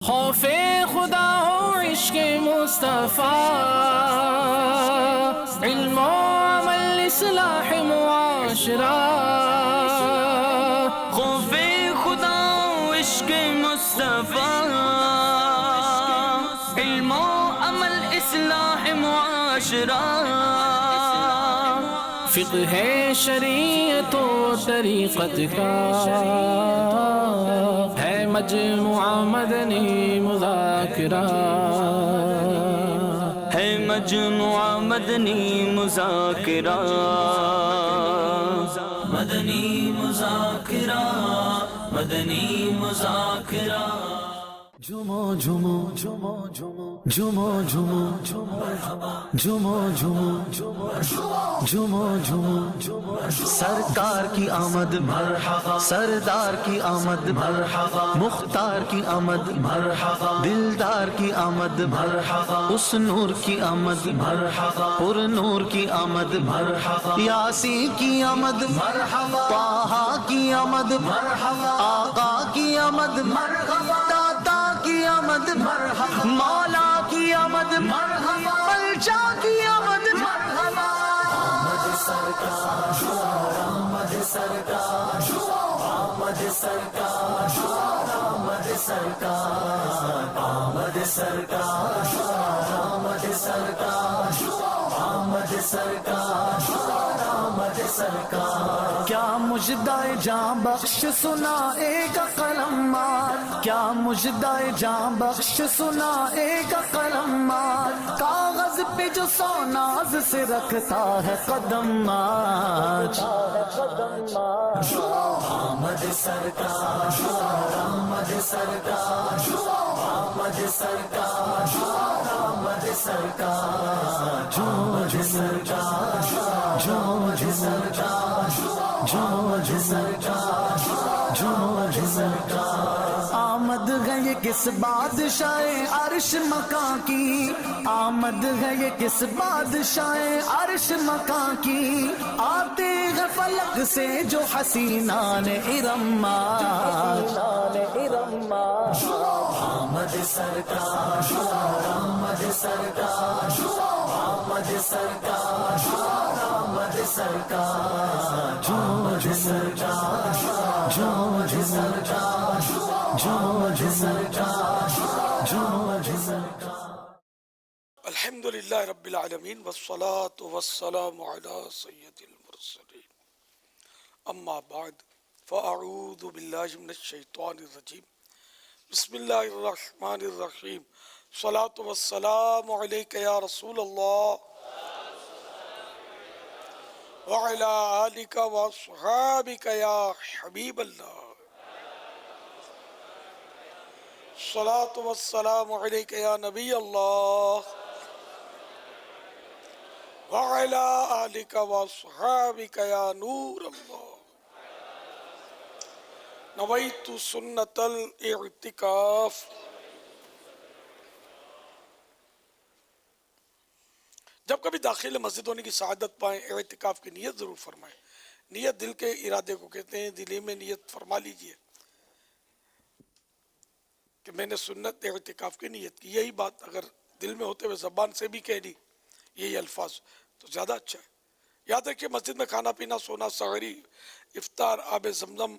خوف خدا ہو عشق مصطفیٰ، علم و عمل اصلاح معاشرہ۔ خوف خدا و عشق مصطفیٰ، علم و عمل اصلاح معاشرہ۔ فقہ شریعت و طریقت کا ہے مجموعہ مدنی مذاکرہ، ہے مجموعہ مدنی مذاکرہ، مدنی مذاکرہ، مدنی مذاکرہ۔ جمو جمو جمو جمو جمو جمو جمو جمو جمو جمو سرکار کی آمد مرحبا، سردار کی آمد مرحبا، مختار کی آمد مرحبا، دلدار کی آمد مرحبا، اس نور کی آمد مرحبا، پر نور کی آمد مرحبا، یاسین کی آمد مرحبا، طٰہٰ کی آمد مرحبا، آقا کی آمد مرحبا، کی آمد مرحبا، مولا کی آمد مرحبا، ملجا کی آمد مرحبا۔ آمد سرکار، آمد سرکار، آمد سرکار، آمد سرکار، آمد سرکار، آمد سرکار، آمد سرکار، آمد سرکار۔ کیا مژدہ جاں بخش سنائے گا قلم مال، کیا مژدہ جاں بخش سنائے گا قلم مال، کاغذ پہ جو سوناز سے رکھتا ہے قدم آج۔ آمد سرکار، آمد سرکار، آمد سرکار، آمد سرکار، جو سرکار، جو سرکار، جو سرکار، جو سرکار۔ آمد ہے یہ کس بادشاہ عرش مکاں کی، آمد ہے یہ کس بادشاہ عرش مکاں کی، آتے ہیں فلک سے جو حسینان ارم آج۔ آمد سرکار، آمد سرکار، آمد سرکار، آمد سرکار، جو سرکار، جو سرکار، جو سرکار، جو سرکار۔ الحمدللہ رب العالمین والصلاة والسلام علی سید المرسلین، اما بعد فاعوذ باللہ من الشیطان الرجیم، بسم اللہ الرحمن الرحیم، صلاة والسلام علیک یا رسول اللہ وعلی آلک واصحابک یا حبیب اللہ، صلاة والسلام علیک یا نبی اللہ وعلی آلک واصحابک یا نور اللہ۔ نویت سنت الاعتکاف۔ جب کبھی داخل مسجد ہونے کی سعادت پائیں، اعتکاف کی نیت ضرور فرمائیں۔ نیت دل کے ارادے کو کہتے ہیں، دلی میں نیت فرما لیجئے کہ میں نے سنت اعتکاف کی نیت کی۔ یہی بات اگر دل میں ہوتے ہوئے زبان سے بھی کہہ دی یہی الفاظ تو زیادہ اچھا ہے۔ یاد رکھیے مسجد میں کھانا پینا، سونا، سحری، افطار، آب زمزم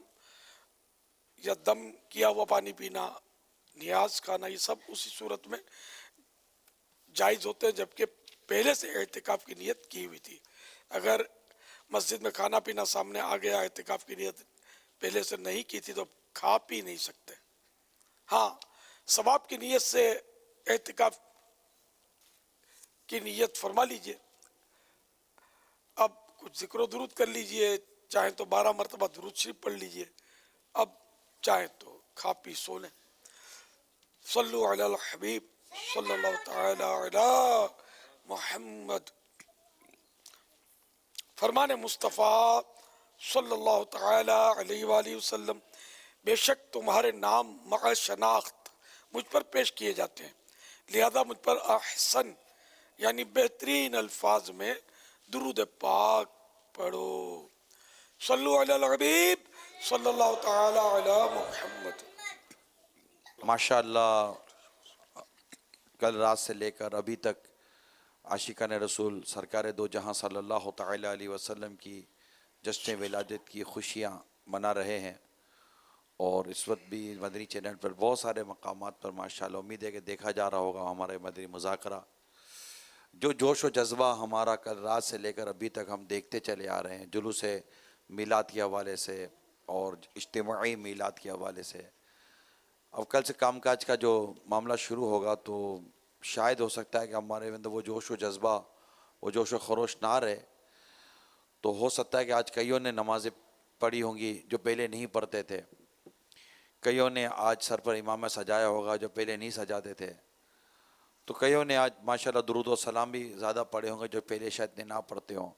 یا دم کیا ہوا پانی پینا، نیاز کھانا، یہ سب اسی صورت میں جائز ہوتے ہیں جبکہ پہلے سے اعتکاف کی نیت کی ہوئی تھی۔ اگر مسجد میں کھانا پینا سامنے آ گیا، اعتکاف کی نیت پہلے سے نہیں کی تھی تو کھا پی نہیں سکتے۔ ہاں، ثواب کی نیت سے اعتکاف کی نیت فرما لیجئے۔ اب کچھ ذکر و درود کر لیجئے، چاہیں تو 12 مرتبہ درود شریف پڑھ لیجئے، اب چاہیں تو کھا پی سو لیں۔ صلو علی الحبیب صلی اللہ تعالی علی محمد۔ فرمان مصطفیٰ صلی اللہ تعالی علیہ وآلہ وسلم، بے شک تمہارے نام مع شناخت مجھ پر پیش کیے جاتے ہیں، لہذا مجھ پر احسن یعنی بہترین الفاظ میں درود پاک پڑھو۔ صلو علی الحبیب صلی اللہ تعالی علی محمد۔ ماشاءاللہ کل رات سے لے کر ابھی تک عاشقان رسول سرکار دو جہاں صلی اللہ تعالی علیہ وسلم کی جشن ولادت کی خوشیاں منا رہے ہیں، اور اس وقت بھی مدنی چینل پر بہت سارے مقامات پر ماشاءاللہ امید ہے کہ دیکھا جا رہا ہوگا ہمارے مدنی مذاکرہ، جو جوش و جذبہ ہمارا کل رات سے لے کر ابھی تک ہم دیکھتے چلے آ رہے ہیں، جلوس میلاد کے حوالے سے اور اجتماعی میلاد کے حوالے سے۔ اب کل سے کام کاج کا جو معاملہ شروع ہوگا تو شاید ہو سکتا ہے کہ ہمارے اندر وہ جوش و جذبہ، وہ جوش و خروش نہ رہے، تو ہو سکتا ہے کہ آج کئیوں نے نمازیں پڑھی ہوں گی جو پہلے نہیں پڑھتے تھے، کئیوں نے آج سر پر امامہ سجایا ہوگا جو پہلے نہیں سجاتے تھے، تو کئیوں نے آج ماشاءاللہ درود و سلام بھی زیادہ پڑھے ہوں گے جو پہلے شاید نہ پڑھتے ہوں۔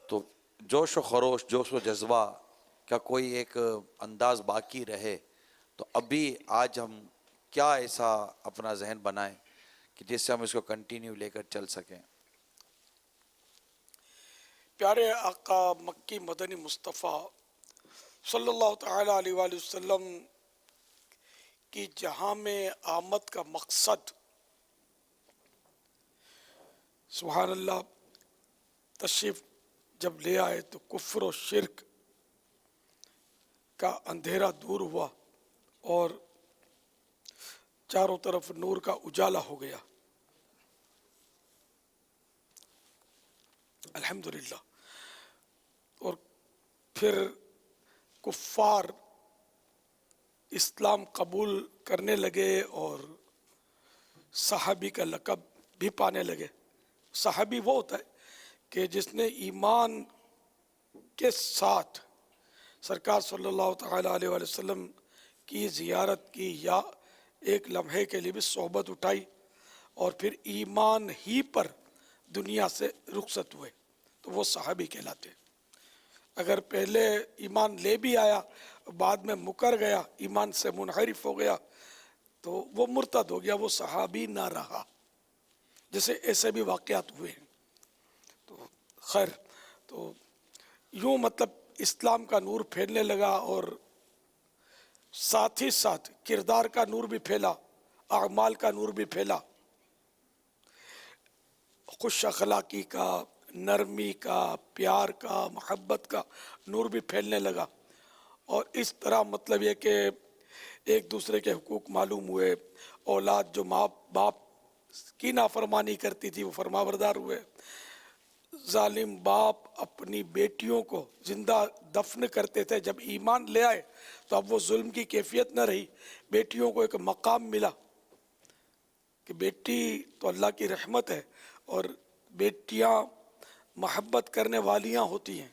تو جوش و خروش، جوش و جذبہ کا کوئی ایک انداز باقی رہے تو ابھی آج ہم کیا ایسا اپنا ذہن بنائیں کہ جس سے ہم اس کو کنٹینیو لے کر چل سکیں۔ پیارے آقا مکی مدنی مصطفیٰ صلی اللہ تعالی علیہ وآلہ وسلم کی جہاں میں آمد کا مقصد سبحان اللہ، تشریف جب لے آئے تو کفر و شرک کا اندھیرا دور ہوا اور چاروں طرف نور کا اجالا ہو گیا، الحمدللہ۔ اور پھر کفار اسلام قبول کرنے لگے اور صحابی کا لقب بھی پانے لگے۔ صحابی وہ ہوتا ہے کہ جس نے ایمان کے ساتھ سرکار صلی اللہ تعالی علیہ وآلہ وسلم کی زیارت کی یا ایک لمحے کے لیے بھی صحبت اٹھائی اور پھر ایمان ہی پر دنیا سے رخصت ہوئے، تو وہ صحابی کہلاتے ہیں۔ اگر پہلے ایمان لے بھی آیا بعد میں مکر گیا، ایمان سے منحرف ہو گیا، تو وہ مرتد ہو گیا، وہ صحابی نہ رہا، جیسے ایسے بھی واقعات ہوئے ہیں۔ تو خیر، تو یوں مطلب اسلام کا نور پھیلنے لگا اور ساتھ ہی ساتھ کردار کا نور بھی پھیلا، اعمال کا نور بھی پھیلا، خوش اخلاقی کا، نرمی کا، پیار کا، محبت کا نور بھی پھیلنے لگا۔ اور اس طرح مطلب یہ کہ ایک دوسرے کے حقوق معلوم ہوئے، اولاد جو ماں باپ کی نافرمانی کرتی تھی وہ فرمانبردار ہوئے، ظالم باپ اپنی بیٹیوں کو زندہ دفن کرتے تھے، جب ایمان لے آئے تو اب وہ ظلم کی کیفیت نہ رہی، بیٹیوں کو ایک مقام ملا کہ بیٹی تو اللہ کی رحمت ہے اور بیٹیاں محبت کرنے والیاں ہوتی ہیں،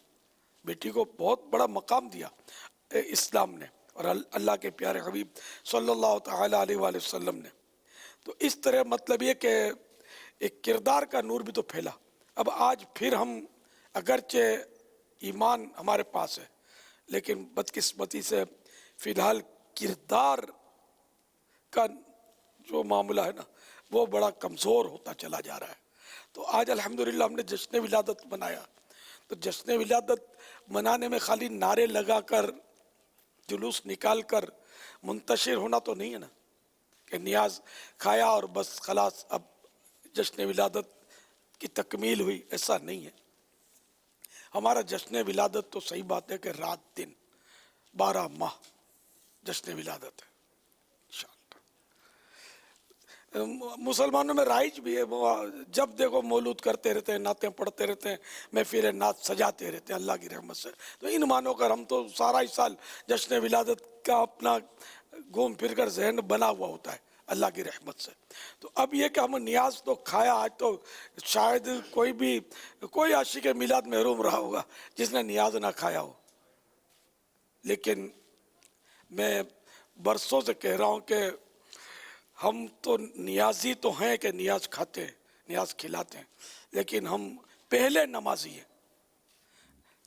بیٹی کو بہت بڑا مقام دیا اسلام نے اور اللہ کے پیارے حبیب صلی اللہ تعالی علیہ وآلہ وسلم نے۔ تو اس طرح مطلب یہ کہ ایک کردار کا نور بھی تو پھیلا۔ اب آج پھر ہم اگرچہ ایمان ہمارے پاس ہے لیکن بدقسمتی سے فی الحال کردار کا جو معاملہ ہے نا وہ بڑا کمزور ہوتا چلا جا رہا ہے۔ تو آج الحمدللہ ہم نے جشن ولادت منایا، تو جشن ولادت منانے میں خالی نعرے لگا کر جلوس نکال کر منتشر ہونا تو نہیں ہے نا کہ نیاز کھایا اور بس خلاص اب جشن ولادت کی تکمیل ہوئی، ایسا نہیں ہے۔ ہمارا جشن ولادت تو صحیح بات ہے کہ رات دن 12 ماہ جشن ولادت ہے انشاءاللہ۔ مسلمانوں میں رائج بھی ہے، وہ جب دیکھو مولود کرتے رہتے ہیں، نعتیں پڑھتے رہتے ہیں، محفل نعت سجاتے رہتے ہیں اللہ کی رحمت سے۔ تو ان مانو کر ہم تو سارا ہی سال جشن ولادت کا اپنا گھوم پھر کر ذہن بنا ہوا ہوتا ہے اللہ کی رحمت سے۔ تو اب یہ کہ ہم نیاز تو کھایا، آج تو شاید کوئی عاشق میلاد محروم رہا ہوگا جس نے نیاز نہ کھایا ہو، لیکن میں برسوں سے کہہ رہا ہوں کہ ہم تو نیازی تو ہیں کہ نیاز کھاتے ہیں، نیاز کھلاتے ہیں، لیکن ہم پہلے نمازی ہیں۔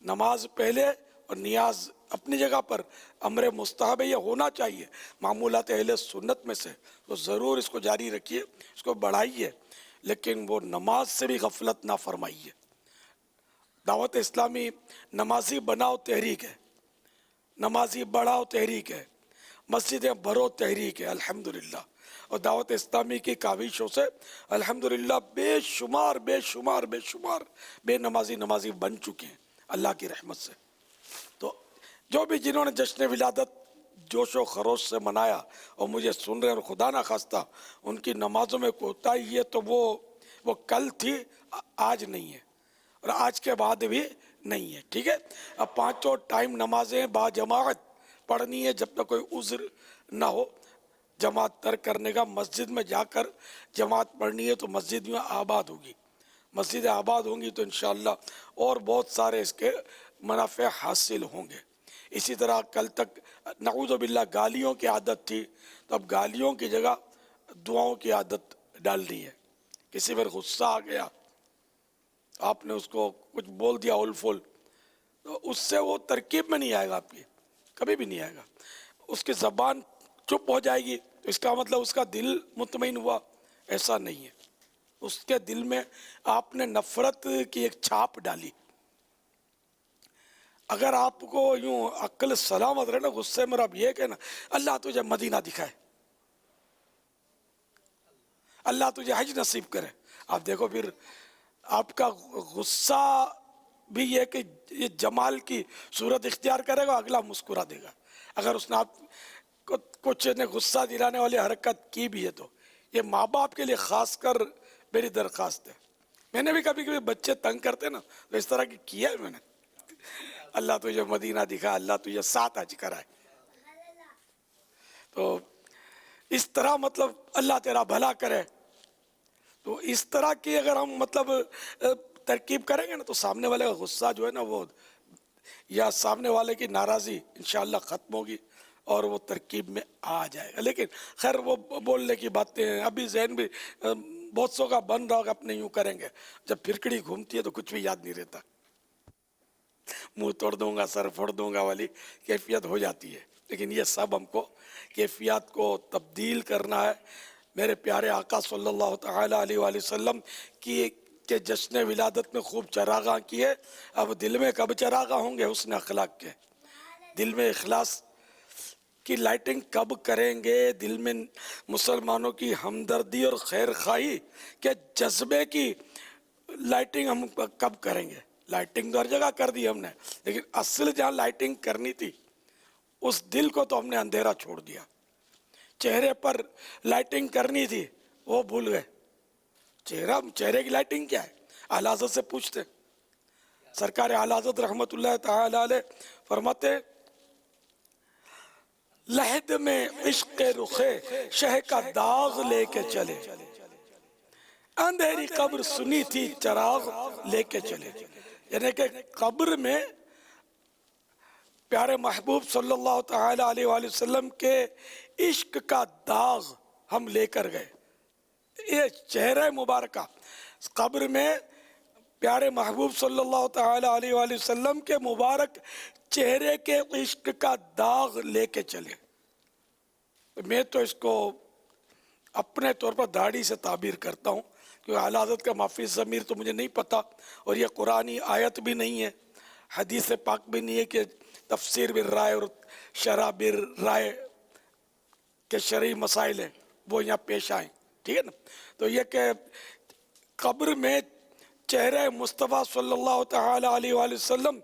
نماز پہلے اور نیاز اپنی جگہ پر امر مستحب ہے، یہ ہونا چاہیے معمولات اہل سنت میں سے، تو ضرور اس کو جاری رکھیے، اس کو بڑھائیے، لیکن وہ نماز سے بھی غفلت نہ فرمائیے۔ دعوت اسلامی نمازی بناؤ تحریک ہے، نمازی بڑھاؤ تحریک ہے۔ مسجدیں برو تحریک ہے الحمدللہ، اور دعوت اسلامی کی کاوشوں سے الحمدللہ بے شمار بے نمازی بن چکے ہیں اللہ کی رحمت سے۔ تو جو بھی جنہوں نے جشن ولادت جوش و خروش سے منایا اور مجھے سن رہے ہیں اور خدا نہ خواستہ ان کی نمازوں میں کوتاہی ہے، تو وہ کل تھی، آج نہیں ہے، اور آج کے بعد بھی نہیں ہے، ٹھیک ہے۔ اب 5 ٹائم نمازیں با جماعت پڑھنی ہے، جب تک کوئی عذر نہ ہو جماعت ترک کرنے کا۔ مسجد میں جا کر جماعت پڑھنی ہے تو مسجد میں آباد ہوگی، مسجد آباد ہوں گی تو انشاءاللہ اور بہت سارے اس کے منافع حاصل ہوں گے۔ اسی طرح کل تک نعوذ باللہ گالیوں کی عادت تھی، تو اب گالیوں کی جگہ دعاؤں کی عادت ڈال دی ہے۔ کسی پر غصہ آ گیا، آپ نے اس کو کچھ بول دیا اول فول، تو اس سے وہ ترکیب میں نہیں آئے گا، آپ کی کبھی بھی نہیں آئے گا۔ اس کی زبان چپ ہو جائے گی تو اس کا مطلب اس کا دل مطمئن ہوا، ایسا نہیں ہے۔ اس کے دل میں آپ نے نفرت کی ایک چھاپ ڈالی۔ اگر آپ کو یوں عقل سلامت رہے نا، غصے میں آپ یہ کہنا اللہ تجھے مدینہ دکھائے، اللہ تجھے حج نصیب کرے، آپ دیکھو پھر آپ کا غصہ بھی یہ کہ یہ جمال کی صورت اختیار کرے گا، اگلا مسکرا دے گا۔ اگر اس نے آپ کو کچھ نے غصہ دلانے والی حرکت کی بھی ہے تو یہ ماں باپ کے لیے خاص کر میری درخواست ہے۔ میں نے بھی کبھی کبھی بچے تنگ کرتے نا تو اس طرح کی کیا ہے میں نے، اللہ تجھے مدینہ دکھا، اللہ تجھے 7 حج کرائے، تو اس طرح مطلب اللہ تیرا بھلا کرے۔ تو اس طرح کی اگر ہم مطلب ترکیب کریں گے نا تو سامنے والے کا غصہ جو ہے نا وہ یا سامنے والے کی ناراضی انشاءاللہ ختم ہوگی اور وہ ترکیب میں آ جائے گا۔ لیکن خیر وہ بولنے کی باتیں ہیں، ابھی ذہن بھی بہت سو کا بن رہا ہوگا اپنے یوں کریں گے، جب پھرکڑی گھومتی ہے تو کچھ بھی یاد نہیں رہتا، منہ توڑ دوں گا سر پھوڑ دوں گا والی کیفیت ہو جاتی ہے۔ لیکن یہ سب ہم کو کیفیات کو تبدیل کرنا ہے۔ میرے پیارے آقا صلی اللہ تعالیٰ علیہ وآلہ وسلم کی کہ جشن ولادت میں خوب چراغاں کیے، اب دل میں کب چراغاں ہوں گے حسن اخلاق کے؟ دل میں اخلاص کی لائٹنگ کب کریں گے؟ دل میں مسلمانوں کی ہمدردی اور خیر خواہی کے جذبے کی لائٹنگ ہم کب کریں گے؟ لائٹنگ تو ہر جگہ کر دی ہم نے، لیکن اصل جہاں لائٹنگ کرنی تھی اس دل کو تو ہم نے اندھیرا چھوڑ دیا۔ چہرے پر لائٹنگ کرنی تھی وہ بھول گئے۔ چہرے کی لائٹنگ کیا ہے؟ اعلیٰ حضرت سے پوچھتے، سرکار اعلیٰ حضرت رحمت اللہ تعالی علیہ فرماتے لحد میں عشق رخے شہ کا داغ لے کے چلے، اندھیری قبر سنی تھی چراغ لے کے چلے۔ یعنی کہ قبر میں پیارے محبوب صلی اللہ تعالی علیہ وآلہ وسلم کے عشق کا داغ ہم لے کر گئے۔ یہ چہرہ مبارکہ قبر میں پیارے محبوب صلی اللہ تعالی علیہ وآلہ وسلم کے مبارک چہرے کے عشق کا داغ لے کے چلے۔ میں تو اس کو اپنے طور پر داڑھی سے تعبیر کرتا ہوں، کیونکہ اعلیٰ حضرت کا معافی ضمیر تو مجھے نہیں پتا، اور یہ قرآنی آیت بھی نہیں ہے، حدیث پاک بھی نہیں ہے کہ تفسیر بالرائے اور شرح بالرائے کے شرعی مسائل ہیں وہ یہاں پیش آئیں، ٹھیک ہے نا۔ تو یہ کہ قبر میں چہرہ مصطفیٰ صلی اللہ تعالی علیہ وآلہ وسلم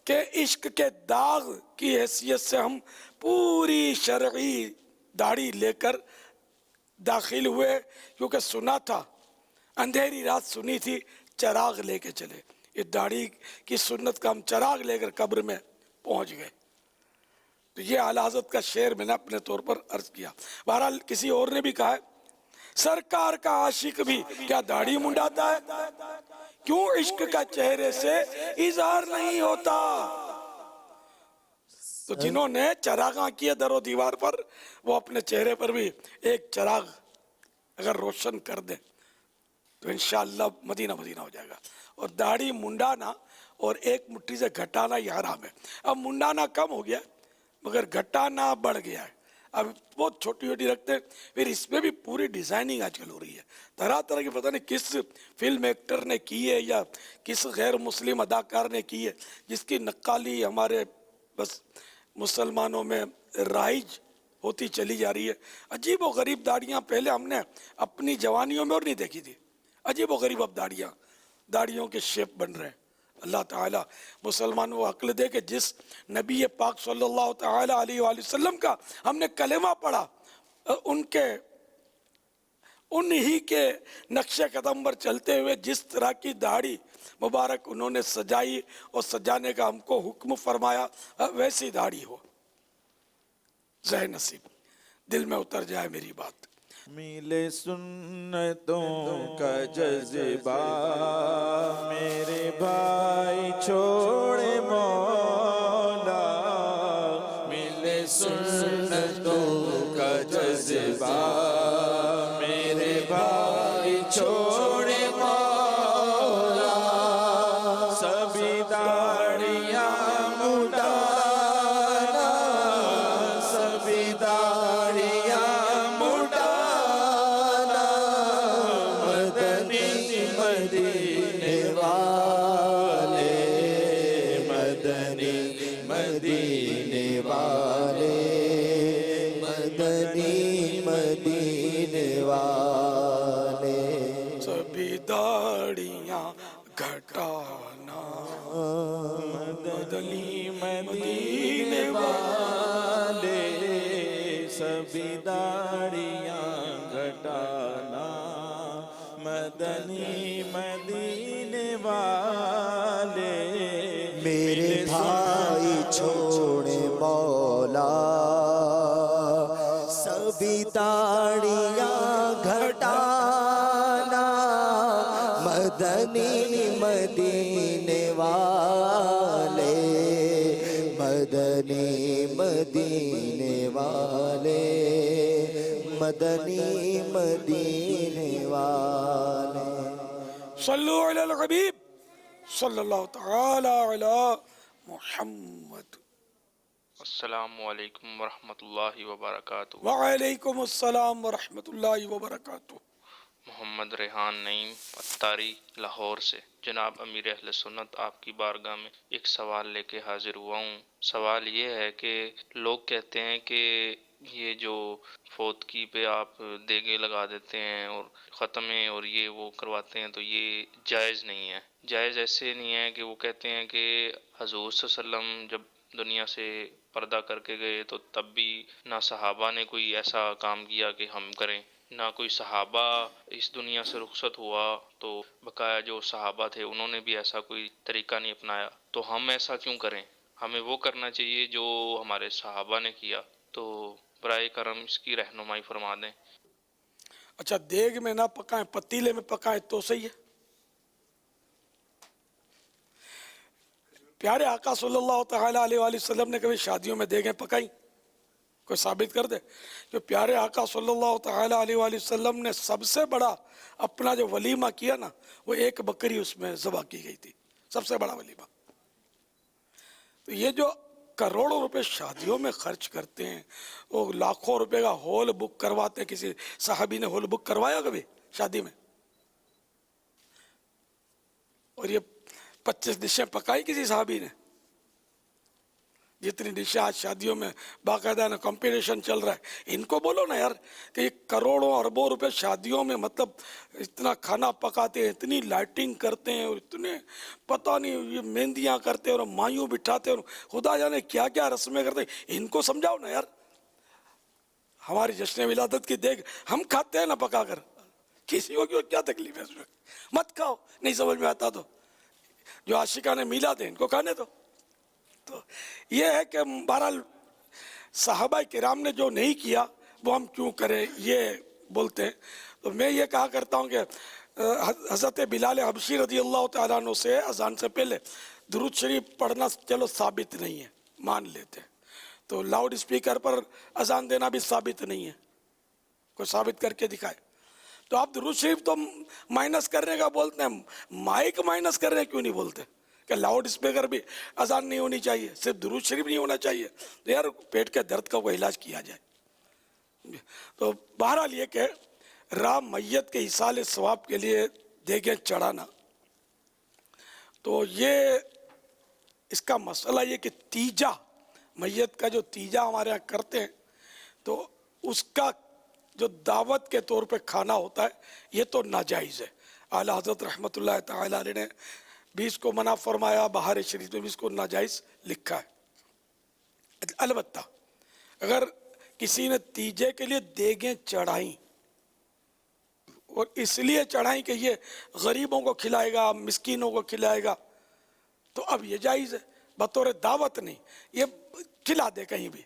کے عشق کے داغ کی حیثیت سے ہم پوری شرعی داڑھی لے کر داخل ہوئے، کیونکہ سنا تھا اندھیری رات سنی تھی چراغ لے کے چلے۔ یہ داڑھی کی سنت کا ہم چراغ لے کر قبر میں پہنچ گئے۔ تو یہ اعلیٰ حضرت کا شعر میں نے اپنے طور پر عرض کیا۔ بہرحال کسی اور نے بھی کہا ہے سرکار کا عاشق بھی کیا داڑھی منڈاتا ہے؟ کیوں عشق کا چہرے سے اظہار نہیں ہوتا؟ تو جنہوں نے چراغاں کیے در و دیوار پر، وہ اپنے چہرے پر بھی ایک چراغ اگر روشن کر دیں تو انشاءاللہ مدینہ مدینہ ہو جائے گا۔ اور داڑھی منڈانا اور ایک مٹھی سے گھٹانا یہ حرام ہے۔ اب منڈانا کم ہو گیا مگر گھٹانا بڑھ گیا ہے، اب بہت چھوٹی چھوٹی رکھتے ہیں۔ پھر اس میں بھی پوری ڈیزائننگ آج کل ہو رہی ہے، طرح طرح کی، پتہ نہیں کس فلم ایکٹر نے کی ہے یا کس غیر مسلم اداکار نے کی ہے، جس کی نقالی ہمارے بس مسلمانوں میں رائج ہوتی چلی جا رہی ہے. عجیب و غریب داڑیاں پہلے ہم نے اپنی جوانیوں میں اور نہیں دیکھی تھی. عجیب و غریب اب داڑیوں کے شیپ بن رہے ہیں. اللہ تعالیٰ مسلمانوں کو عقل دے کہ جس نبی پاک صلی اللہ تعالیٰ علیہ وآلہ وسلم کا ہم نے کلمہ پڑھا، انہی کے نقش قدم پر چلتے ہوئے جس طرح کی داڑھی مبارک انہوں نے سجائی اور سجانے کا ہم کو حکم فرمایا، ویسی داڑھی ہو. ذہن نصیب دل میں اتر جائے میری بات. ملے سنتوں کا جذبہ میرے بھائی چھوڑے مولا، ملے سنتوں کا جذبہ میرے بھائی چھوڑے مولا، سبھی داڑیاں مڈانا، سبھی داڑیاں سبھی داڑیاں گھٹانا، مدنی مدینے والے، سبھی داڑیاں گھٹانا، مدنی مدینے والے، میرے بھائی چھوڑے مولا، سبھی داڑیاں گھٹانا، مدنی مدینے والے، مدنی مدینے والے، مدنی مدینے والے. صلو علی الحبیب صلی اللہ تعالی علی محمد. السلام علیکم ورحمۃ اللہ وبرکاتہ. وعلیکم السلام ورحمۃ اللہ وبرکاتہ. محمد ریحان نعیم اتاری لاہور سے. جناب امیر اہل سنت، آپ کی بارگاہ میں ایک سوال لے کے حاضر ہوا ہوں. سوال یہ ہے کہ لوگ کہتے ہیں کہ یہ جو فوتگی پہ آپ دیگے لگا دیتے ہیں اور ختمیں اور یہ وہ کرواتے ہیں تو یہ جائز نہیں ہے. جائز ایسے نہیں ہے کہ وہ کہتے ہیں کہ حضور صلی اللہ علیہ وسلم جب دنیا سے پردہ کر کے گئے تو تب بھی نہ صحابہ نے کوئی ایسا کام کیا کہ ہم کریں، نہ کوئی صحابہ اس دنیا سے رخصت ہوا تو بقایا جو صحابہ تھے انہوں نے بھی ایسا کوئی طریقہ نہیں اپنایا، تو ہم ایسا کیوں کریں؟ ہمیں وہ کرنا چاہیے جو ہمارے صحابہ نے کیا. تو برائے کرم اس کی رہنمائی فرما دیں. اچھا، دیگ میں نہ پکائیں، پتیلے میں پکائیں تو صحیح ہے. پیارے آقا صلی اللہ تعالیٰ علیہ وآلہ وسلم نے کبھی شادیوں میں دیگیں پکائیں؟ کوئی ثابت کر دے. جو پیارے آقا صلی اللہ تعالیٰ علیہ وآلہ وسلم نے سب سے بڑا اپنا جو ولیمہ کیا نا، وہ ایک بکری اس میں ذبح کی گئی تھی، سب سے بڑا ولیمہ. تو یہ جو کروڑوں روپے شادیوں میں خرچ کرتے ہیں، وہ لاکھوں روپے کا ہال بک کرواتے ہیں. کسی صحابی نے ہال بک کروایا کبھی شادی میں؟ اور یہ 25 ڈشیں پکائی کسی صحابی نے؟ جتنی ڈشیں آج شادیوں میں باقاعدہ نا کمپٹیشن چل رہا ہے، ان کو بولو نا یار کہ یہ کروڑوں اربوں روپے شادیوں میں مطلب اتنا کھانا پکاتے ہیں، اتنی لائٹنگ کرتے ہیں، اور اتنے پتہ نہیں یہ مہندیاں کرتے ہیں اور مایوں بٹھاتے ہیں اور خدا جانے کیا کیا رسمیں کرتے ہیں. ان کو سمجھاؤ نا یار. ہماری جشن ولادت کی دیکھ ہم کھاتے ہیں نا پکا کر، کسی کو کیا تکلیف ہے اس میں؟ مت کھاؤ، نہیں سمجھ میں آتا تو جو عاشقان میلاد ہیں ان کو کھانے دو. تو یہ ہے کہ بہرحال صحابہ کرام نے جو نہیں کیا وہ ہم کیوں کریں، یہ بولتے ہیں. تو میں یہ کہا کرتا ہوں کہ حضرت بلال حبشی رضی اللہ تعالیٰ عنہ سے اذان سے پہلے درود شریف پڑھنا چلو ثابت نہیں ہے، مان لیتے ہیں. تو لاؤڈ اسپیکر پر اذان دینا بھی ثابت نہیں ہے، کوئی ثابت کر کے دکھائے. تو آپ درود شریف تو مائنس کرنے کا بولتے ہیں، مائک مائنس کرنے کیوں نہیں بولتے کہ لاؤڈ اسپیکر بھی اذان نہیں ہونی چاہیے، صرف درود شریف نہیں ہونا چاہیے؟ تو یار پیٹ کے درد کا کوئی علاج کیا جائے. تو بہرحال یہ کہ رام میت کے ایصال ثواب کے لیے دیگیں چڑھانا، تو یہ اس کا مسئلہ یہ کہ تیجا، میت کا جو تیجا ہمارے یہاں کرتے ہیں، تو اس کا جو دعوت کے طور پہ کھانا ہوتا ہے یہ تو ناجائز ہے. اعلیٰ حضرت رحمۃ اللہ تعالیٰ علیہ نے بھی اس کو منع فرمایا, بہار شریف میں بھی اس کو ناجائز لکھا ہے. البتہ اگر کسی نے تیجے کے لیے دیگیں چڑھائیں اور اس لیے چڑھائیں کہ یہ غریبوں کو کھلائے گا, مسکینوں کو کھلائے گا, تو اب یہ جائز ہے, بطور دعوت نہیں, یہ کھلا دے کہیں بھی.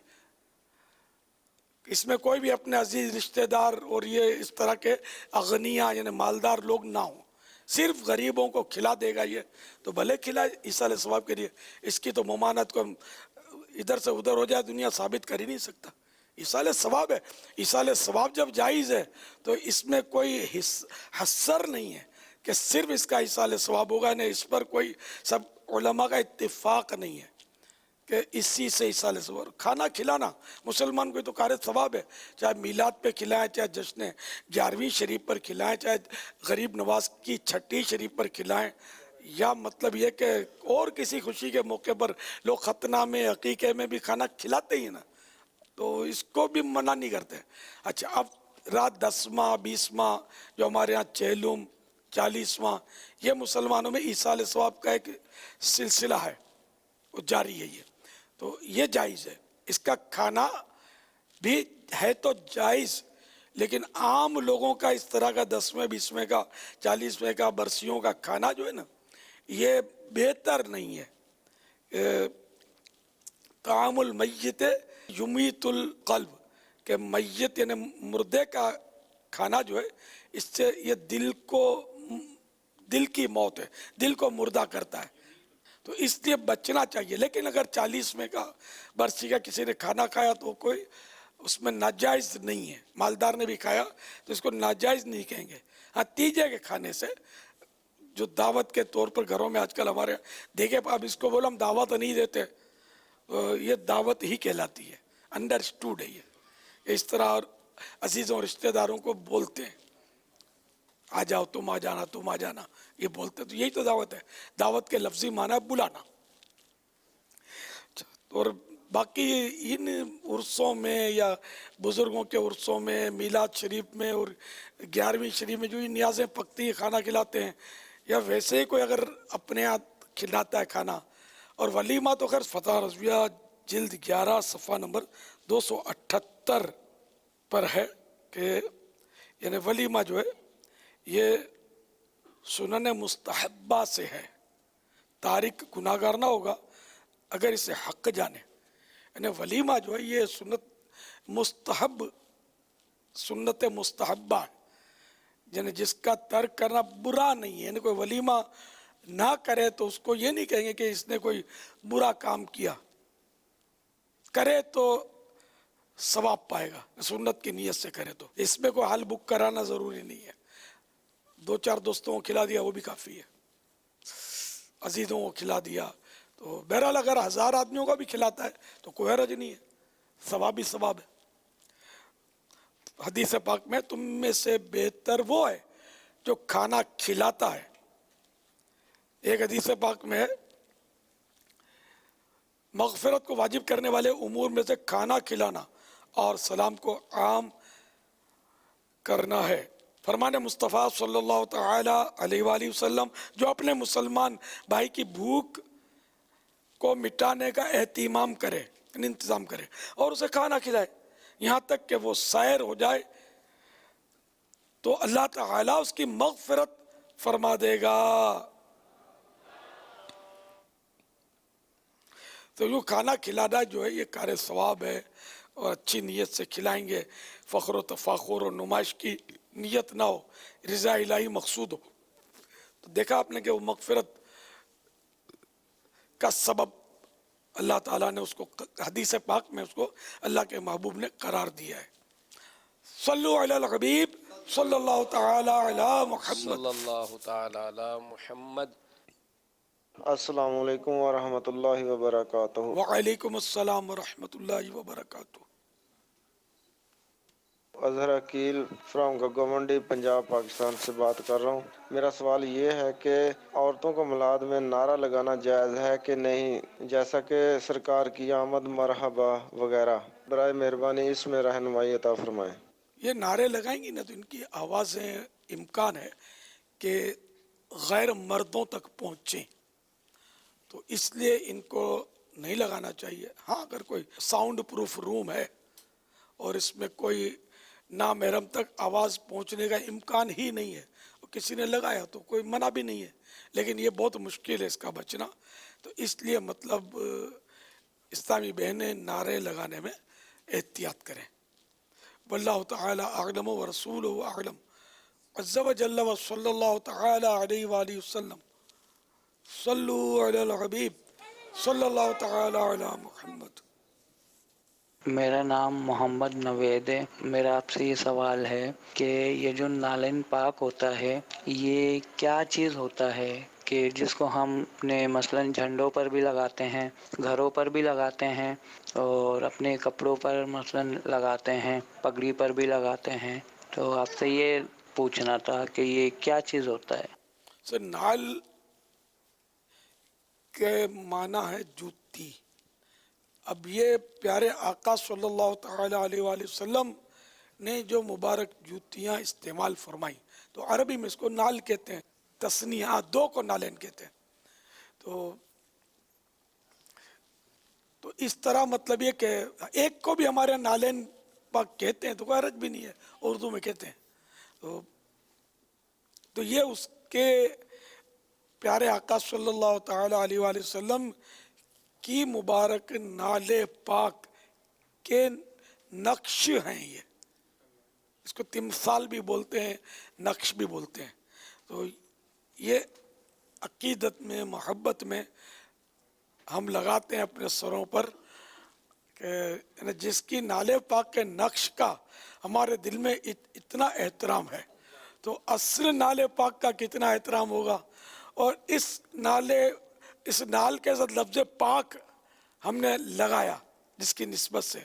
اس میں کوئی بھی اپنے عزیز رشتہ دار اور یہ اس طرح کے اغنیاء یعنی مالدار لوگ نہ ہوں, صرف غریبوں کو کھلا دے گا یہ تو بھلے کھلائے ایصال ثواب کے لیے. اس کی تو ممانعت کو ادھر سے ادھر ہو جائے دنیا ثابت کر ہی نہیں سکتا. ایصال ثواب ہے. ایصال ثواب جب جائز ہے تو اس میں کوئی حصر نہیں ہے کہ صرف اس کا ایصال ثواب ہوگا. نہیں, اس پر کوئی سب علماء کا اتفاق نہیں ہے کہ اسی سے ایصال ثواب. کھانا کھلانا مسلمان کو تو کار ثواب ہے, چاہے میلاد پہ کھلائیں, چاہے جشن 11ویں شریف پر کھلائیں, چاہے غریب نواز کی 6ٹھی شریف پر کھلائیں, یا مطلب یہ کہ اور کسی خوشی کے موقع پر لوگ ختنہ میں عقیقے میں بھی کھانا کھلاتے ہی نا, تو اس کو بھی منع نہیں کرتے. اچھا, اب رات 10واں 20واں جو ہمارے ہاں چہلم 40واں, یہ مسلمانوں میں ایصال ثواب کا ایک سلسلہ ہے, وہ جاری ہے. یہ تو یہ جائز ہے, اس کا کھانا بھی ہے تو جائز, لیکن عام لوگوں کا اس طرح کا 10ویں 20ویں کا 40ویں کا برسیوں کا کھانا جو ہے نا, یہ بہتر نہیں ہے. طعام المیت یمیت القلب, کہ میت یعنی مردے کا کھانا جو ہے اس سے یہ دل کی موت ہے, دل کو مردہ کرتا ہے, تو اس لیے بچنا چاہیے. لیکن اگر 40ویں کا برسی کا کسی نے کھانا کھایا تو کوئی اس میں ناجائز نہیں ہے, مالدار نے بھی کھایا تو اس کو ناجائز نہیں کہیں گے. ہاں, تیجے کے کھانے سے جو دعوت کے طور پر گھروں میں آج کل ہمارے دیکھیں, اب اس کو بولو ہم دعوت نہیں دیتے, یہ دعوت ہی کہلاتی ہے, انڈرسٹوڈ ہے یہ. اس طرح اور عزیزوں رشتہ داروں کو بولتے ہیں, آ جاؤ, تم آ جانا, تم آ جانا, یہ بولتے, تو یہی تو دعوت ہے. دعوت کے لفظی معنی ہے بلانا. اور باقی ان عرصوں میں یا بزرگوں کے عرصوں میں, میلاد شریف میں اور 11ویں شریف میں جو یہ نیازیں پکتی ہیں, کھانا کھلاتے ہیں, یا ویسے ہی کوئی اگر اپنے ہاتھ کھلاتا ہے کھانا. اور ولیمہ تو خیر فتح رضویہ جلد 11 صفحہ نمبر 278 پر ہے کہ یعنی ولیمہ جو ہے یہ سنن مستحبہ سے ہے. تارک گناہگار نہ ہوگا اگر اسے حق جانے. یعنی ولیمہ جو ہے یہ سنت مستحبہ ہے, یعنی جس کا ترک کرنا برا نہیں ہے. یعنی کوئی ولیمہ نہ کرے تو اس کو یہ نہیں کہیں گے کہ اس نے کوئی برا کام کیا, کرے تو ثواب پائے گا, سنت کی نیت سے کرے تو. اس میں کوئی حل بک کرانا ضروری نہیں ہے, 2-4 دوستوں کو کھلا دیا وہ بھی کافی ہے, عزیزوں کو کھلا دیا. تو بہرحال اگر 1000 آدمیوں کا بھی کھلاتا ہے تو کوئی حرج نہیں ہے, ثواب ہی ثواب ہے. حدیث پاک میں تم میں سے بہتر وہ ہے جو کھانا کھلاتا ہے. ایک حدیث پاک میں ہے مغفرت کو واجب کرنے والے امور میں سے کھانا کھلانا اور سلام کو عام کرنا ہے. فرمان مصطفیٰ صلی اللہ تعالی علیہ وآلہ وسلم جو اپنے مسلمان بھائی کی بھوک کو مٹانے کا اہتمام کرے, انتظام کرے, اور اسے کھانا کھلائے یہاں تک کہ وہ سیر ہو جائے, تو اللہ تعالیٰ اس کی مغفرت فرما دے گا. تو یوں کھانا کھلانا جو ہے یہ کار ثواب ہے, اور اچھی نیت سے کھلائیں گے, فخر و تفاخر اور نمائش کی نیت نہ ہو, رضا الہی مقصود ہو. تو دیکھا آپ نے کہ وہ مغفرت کا سبب اللہ تعالیٰ نے اس کو حدیث پاک میں اس کو اللہ کے محبوب نے قرار دیا ہے. صلو علی الحبیب صلی اللہ تعالی علی محمد. صلی اللہ تعالی علی محمد. السلام علیکم ورحمۃ اللہ وبرکاتہ. وعلیکم السلام ورحمۃ اللہ وبرکاتہ. اظہر عقیل فرام گگو منڈی پنجاب پاکستان سے بات کر رہا ہوں. میرا سوال یہ ہے کہ عورتوں کو میلاد میں نعرہ لگانا جائز ہے کہ نہیں, جیسا کہ سرکار کی آمد مرحبا وغیرہ, برائے مہربانی اس میں رہنمائی عطا فرمائیں۔ یہ نعرے لگائیں گی نا تو ان کی آوازیں امکان ہے کہ غیر مردوں تک پہنچیں، تو اس لیے ان کو نہیں لگانا چاہیے۔ ہاں اگر کوئی ساؤنڈ پروف روم ہے اور اس میں کوئی نامحرم تک آواز پہنچنے کا امکان ہی نہیں ہے، کسی نے لگایا تو کوئی منع بھی نہیں ہے، لیکن یہ بہت مشکل ہے اس کا بچنا، تو اس لیے مطلب اسلامی بہنیں نعرے لگانے میں احتیاط کریں۔ واللہ تعالی اعلم ورسولہ اعلم عز وجل وصلی اللہ تعالی علیہ وآلہ وسلم۔ صلو علی الحبیب صلی اللہ تعالی علی محمد۔ میرا نام محمد نوید ہے۔ میرا آپ سے یہ سوال ہے کہ یہ جو نالین پاک ہوتا ہے یہ کیا چیز ہوتا ہے کہ جس کو ہم اپنے مثلاً جھنڈوں پر بھی لگاتے ہیں، گھروں پر بھی لگاتے ہیں اور اپنے کپڑوں پر مثلاً لگاتے ہیں، پگڑی پر بھی لگاتے ہیں، تو آپ سے یہ پوچھنا تھا کہ یہ کیا چیز ہوتا ہے؟ نال کے معنی ہے جوتی۔ اب یہ پیارے آقا صلی اللہ تعالی علیہ وآلہ وسلم نے جو مبارک جوتیاں استعمال فرمائی تو عربی میں اس کو نال کہتے ہیں، تسنیہ دو کو نالین کہتے ہیں۔ تو اس طرح مطلب یہ کہ ایک کو بھی ہمارے نالین پاک کہتے ہیں تو کوئی حرج بھی نہیں ہے، اردو میں کہتے ہیں۔ تو یہ اس کے پیارے آقا صلی اللہ تعالی علیہ وآلہ وسلم کی مبارک نالے پاک کے نقش ہیں، یہ اس کو تمثال بھی بولتے ہیں، نقش بھی بولتے ہیں۔ تو یہ عقیدت میں محبت میں ہم لگاتے ہیں اپنے سروں پر کہ جس کی نالے پاک کے نقش کا ہمارے دل میں اتنا احترام ہے تو اصل نالے پاک کا کتنا احترام ہوگا۔ اور اس نال کے ساتھ لفظ پاک ہم نے لگایا جس کی نسبت سے،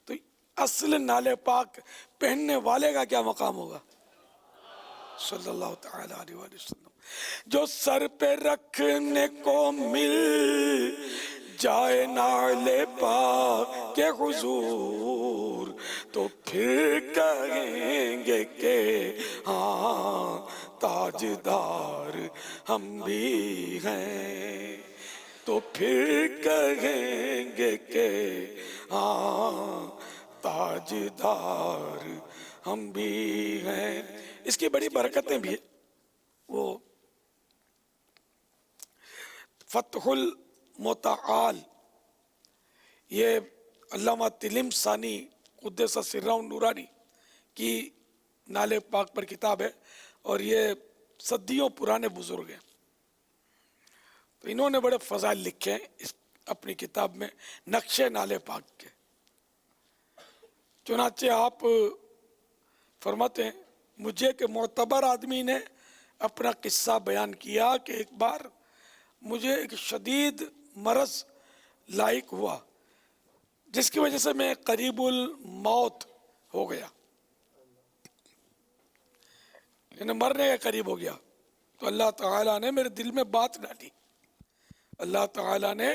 تو اصل نالے پاک پہننے والے کا کیا مقام ہوگا، صلی اللہ تعالی علیہ وآلہ وسلم۔ جو سر پہ رکھنے کو مل جائے نالے پاک کے حضور تو پھر کہیں گے کہ ہاں تاجدار ہم بھی ہیں، تو پھر کہیں گے کہ ہاں تاجدار ہم بھی ہیں۔ اس کی بڑی برکتیں بھی ہیں۔ وہ فتح المتعال، یہ علامہ تلمسانی قدس سرہ نورانی کی نالے پاک پر کتاب ہے اور یہ صدیوں پرانے بزرگ ہیں، تو انہوں نے بڑے فضائل لکھے ہیں اس اپنی کتاب میں نقش نالے پاک کے۔ چنانچہ آپ فرماتے ہیں مجھے کہ معتبر آدمی نے اپنا قصہ بیان کیا کہ ایک بار مجھے ایک شدید مرض لاحق ہوا جس کی وجہ سے میں قریب الموت ہو گیا، یعنی مرنے کے قریب ہو گیا۔ تو اللہ تعالیٰ نے میرے دل میں بات ڈالی، اللہ تعالیٰ نے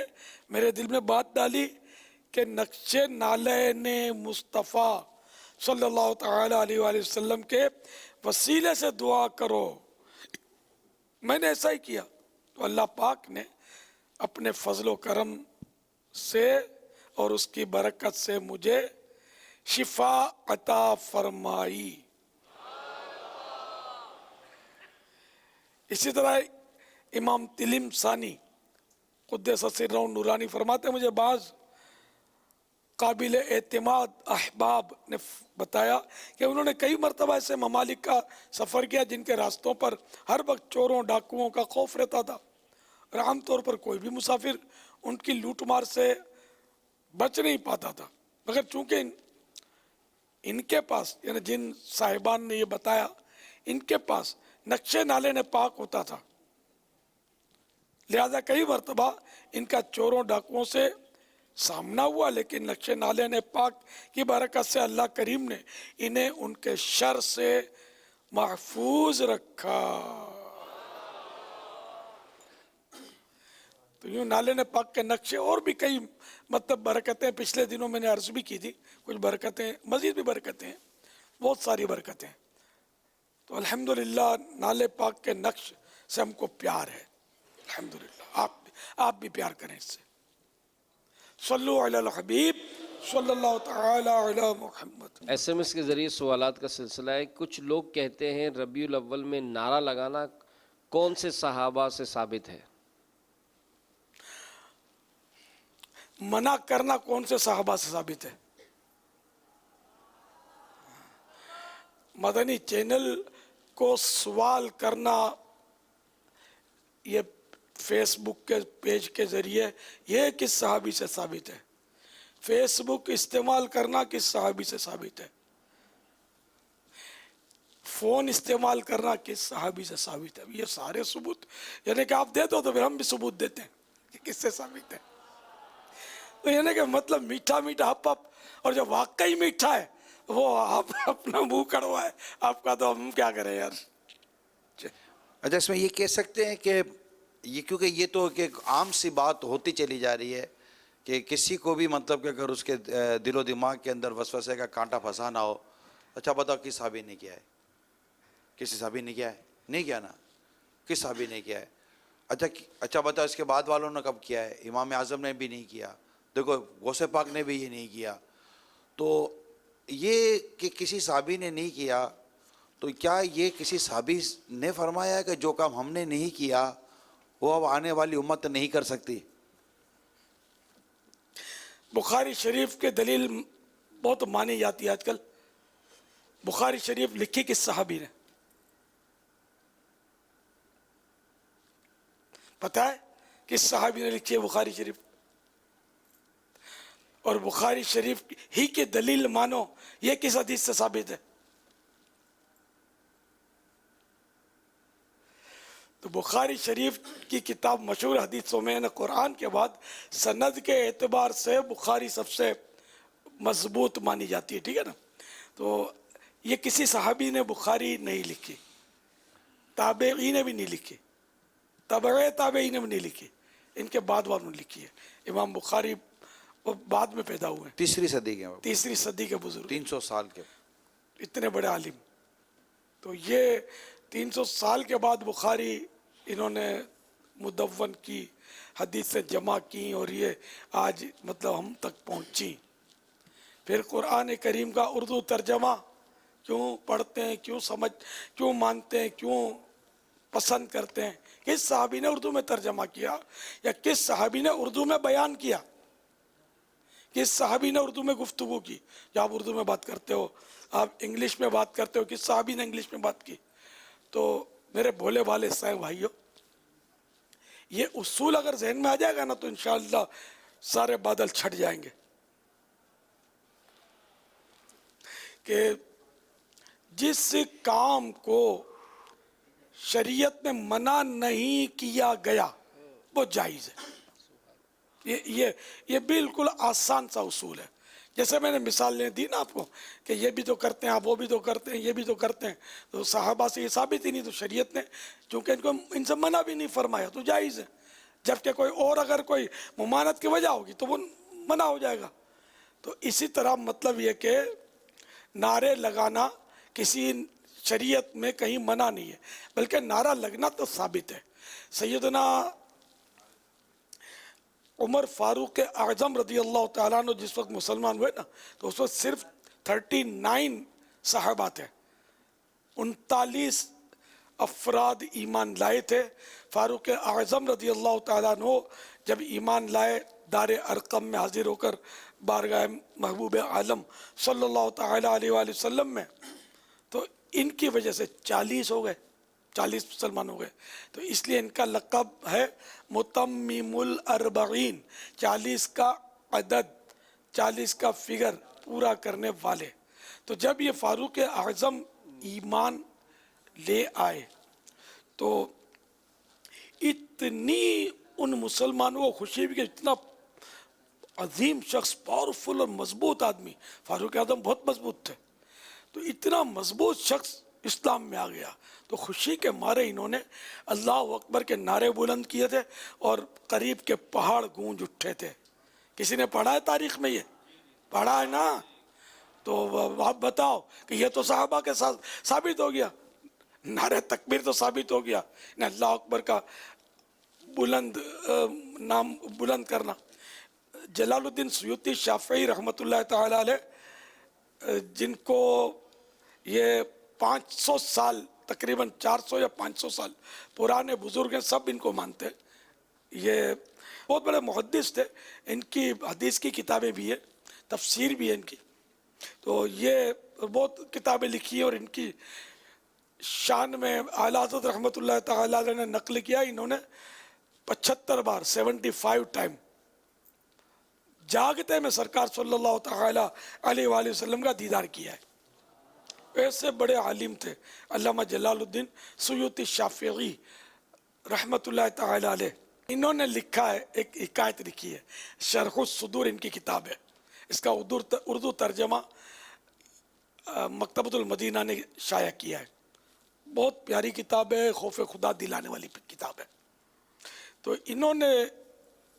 میرے دل میں بات ڈالی کہ نقش نالین مصطفیٰ صلی اللہ تعالی علیہ وآلہ وسلم کے وسیلے سے دعا کرو۔ میں نے ایسا ہی کیا تو اللہ پاک نے اپنے فضل و کرم سے اور اس کی برکت سے مجھے شفا عطا فرمائی۔ اسی طرح امام تلمسانی قدس سرہ نورانی فرماتے ہیں مجھے بعض قابل اعتماد احباب نے بتایا کہ انہوں نے کئی مرتبہ ایسے ممالک کا سفر کیا جن کے راستوں پر ہر وقت چوروں ڈاکوؤں کا خوف رہتا تھا اور عام طور پر کوئی بھی مسافر ان کی لوٹ مار سے بچ نہیں پاتا تھا، مگر چونکہ ان کے پاس یعنی جن صاحبان نے یہ بتایا ان کے پاس نقش نالین پاک ہوتا تھا، لہذا کئی مرتبہ ان کا چوروں ڈاکوؤں سے سامنا ہوا، لیکن نقش نالین پاک کی برکت سے اللہ کریم نے انہیں ان کے شر سے محفوظ رکھا۔ تو یوں نالے پاک کے نقشے اور بھی کئی مطلب برکتیں پچھلے دنوں میں نے عرض بھی کی تھی، کچھ برکتیں مزید بھی برکتیں ہیں، بہت ساری برکتیں. تو الحمدللہ نالے پاک کے نقش سے ہم کو پیار ہے، الحمدللہ. آپ بھی پیار کریں اس سے. صلو علی الحبیب صلی اللہ تعالی علی محمد. ایس ایم ایس کے ذریعے سوالات کا سلسلہ ہے. کچھ لوگ کہتے ہیں ربیع الاول میں نعرہ لگانا کون سے صحابہ سے ثابت ہے؟ منع کرنا کون سے صحابہ سے ثابت ہے؟ مدنی چینل کو سوال کرنا یہ فیس بک کے پیج کے ذریعے یہ کس صحابی سے ثابت ہے؟ فیس بک استعمال کرنا کس صحابی سے ثابت ہے؟ فون استعمال کرنا کس صحابی سے ثابت ہے؟ یہ سارے ثبوت یعنی کہ آپ دے دو تو پھر ہم بھی ثبوت دیتے ہیں کہ کس سے ثابت ہے. تو یعنی کہ مطلب میٹھا میٹھا ہپ ہپ، اور جو واقعی میٹھا ہے وہ آپ اپنا منہ کڑوا ہے آپ کا، تو ہم کیا کریں یار. اچھا، اس میں یہ کہہ سکتے ہیں کہ یہ کیونکہ یہ تو ایک عام سی بات ہوتی چلی جا رہی ہے کہ کسی کو بھی مطلب کہ اگر اس کے دل و دماغ کے اندر وسوسے کا کانٹا پھنسا نہ ہو. اچھا بتاؤ کس صحابی نے کیا ہے؟ کسی صحابی نے کیا ہے؟ نہیں کیا نا. کس صحابی نے کیا ہے؟ اچھا بتاؤ اس کے بعد والوں نے کب کیا ہے؟ امام اعظم نے بھی نہیں کیا، دیکھو غوث پاک نے بھی یہ نہیں کیا. تو یہ کہ کسی صحابی نے نہیں کیا، تو کیا یہ کسی صحابی نے فرمایا ہے کہ جو کام ہم نے نہیں کیا وہ اب آنے والی امت نہیں کر سکتی؟ بخاری شریف کے دلیل بہت مانی جاتی ہے آج کل. بخاری شریف لکھی کس صحابی نے پتہ ہے؟ کس صحابی نے لکھی ہے بخاری شریف؟ اور بخاری شریف ہی کی دلیل مانو یہ کس حدیث سے ثابت ہے؟ تو بخاری شریف کی کتاب مشہور حدیثوں میں قرآن کے بعد سند کے اعتبار سے بخاری سب سے مضبوط مانی جاتی ہے، ٹھیک ہے نا. تو یہ کسی صحابی نے بخاری نہیں لکھی، تابعی نے بھی نہیں لکھی، تابعی نے بھی نہیں لکھی، ان کے بعد والوں نے لکھی ہے. امام بخاری وہ بعد میں پیدا ہوئے، تیسری صدی کے بزرگ، 300 سال کے اتنے بڑے عالم. تو یہ 300 سال کے بعد بخاری انہوں نے مدون کی، حدیث سے جمع کی، اور یہ آج مطلب ہم تک پہنچی. پھر قرآن کریم کا اردو ترجمہ کیوں پڑھتے ہیں، کیوں مانتے ہیں، کیوں پسند کرتے ہیں؟ کس صحابی نے اردو میں ترجمہ کیا، یا کس صحابی نے اردو میں بیان کیا، کس صحابی نے اردو میں گفتگو کی؟ یا آپ اردو میں بات کرتے ہو، آپ انگلش میں بات کرتے ہو، کس صحابی نے انگلش میں بات کی؟ تو میرے بھولے والے سائیں بھائیوں، یہ اصول اگر ذہن میں آ جائے گا نا تو انشاءاللہ سارے بادل چھٹ جائیں گے. کہ جس کام کو شریعت میں منع نہیں کیا گیا وہ جائز ہے. یہ بالکل آسان سا اصول ہے. جیسے میں نے مثال دی نا آپ کو کہ یہ بھی تو کرتے ہیں آپ، وہ بھی تو کرتے ہیں، یہ بھی تو کرتے ہیں، تو صحابہ سے یہ ثابت ہی نہیں. تو شریعت نے چونکہ ان سے منع بھی نہیں فرمایا تو جائز ہے. جبکہ کوئی اور اگر کوئی ممانعت کی وجہ ہوگی تو وہ منع ہو جائے گا. تو اسی طرح مطلب یہ کہ نعرے لگانا کسی شریعت میں کہیں منع نہیں ہے، بلکہ نعرہ لگنا تو ثابت ہے. سیدنا عمر فاروق اعظم رضی اللہ تعالیٰ عنہ جس وقت مسلمان ہوئے نا تو اس وقت صرف 39 صحابہ تھے، 39 افراد ایمان لائے تھے. فاروق اعظم رضی اللہ تعالیٰ عنہ جب ایمان لائے دار ارقم میں حاضر ہو کر بارگاہ محبوب عالم صلی اللہ تعالیٰ علیہ وآلہ وسلم میں، تو ان کی وجہ سے 40 ہو گئے، 40 مسلمان ہو گئے. تو اس لیے ان کا لقب ہے متمم الاربعین، 40 کا عدد، 40 کا فگر پورا کرنے والے. تو جب یہ فاروق اعظم ایمان لے آئے تو اتنی ان مسلمانوں کو خوشی بھی کہ اتنا عظیم شخص، پاورفل اور مضبوط آدمی، فاروق اعظم بہت مضبوط تھے، تو اتنا مضبوط شخص اسلام میں آ گیا. تو خوشی کے مارے انہوں نے اللہ اکبر کے نعرے بلند کیے تھے اور قریب کے پہاڑ گونج اٹھے تھے. کسی نے پڑھا ہے تاریخ میں؟ یہ پڑھا ہے نا؟ تو آپ بتاؤ کہ یہ تو صحابہ کے ساتھ ثابت ہو گیا. نعرہ تکبیر تو ثابت ہو گیا، اللہ اکبر کا بلند نام بلند کرنا. جلال الدین سیوطی شافعی رحمۃ اللہ تعالی علیہ، جن کو یہ 500 سال تقریباً 400 یا 500 سال پرانے بزرگ ہیں، سب ان کو مانتے ہیں. یہ بہت بڑے محدث تھے. ان کی حدیث کی کتابیں بھی ہیں، تفسیر بھی ہے ان کی. تو یہ بہت کتابیں لکھی ہیں اور ان کی شان میں اعلیٰ حضرت رحمۃ اللہ تعالی علیہ نے نقل کیا. انہوں نے 75 بار 75 ٹائم جاگتے میں سرکار صلی اللہ تعالی علیہ وآلہ وسلم کا دیدار کیا ہے. ایسے بڑے عالم تھے علامہ جلال الدین سیوطی شافعی رحمۃ اللہ تعالی علیہ. انہوں نے لکھا ہے، ایک حکایت لکھی ہے، شرح الصدور ان کی کتاب ہے. اس کا اردو ترجمہ مکتبۃ المدینہ نے شائع کیا ہے. بہت پیاری کتاب ہے، خوف خدا دلانے والی کتاب ہے. تو انہوں نے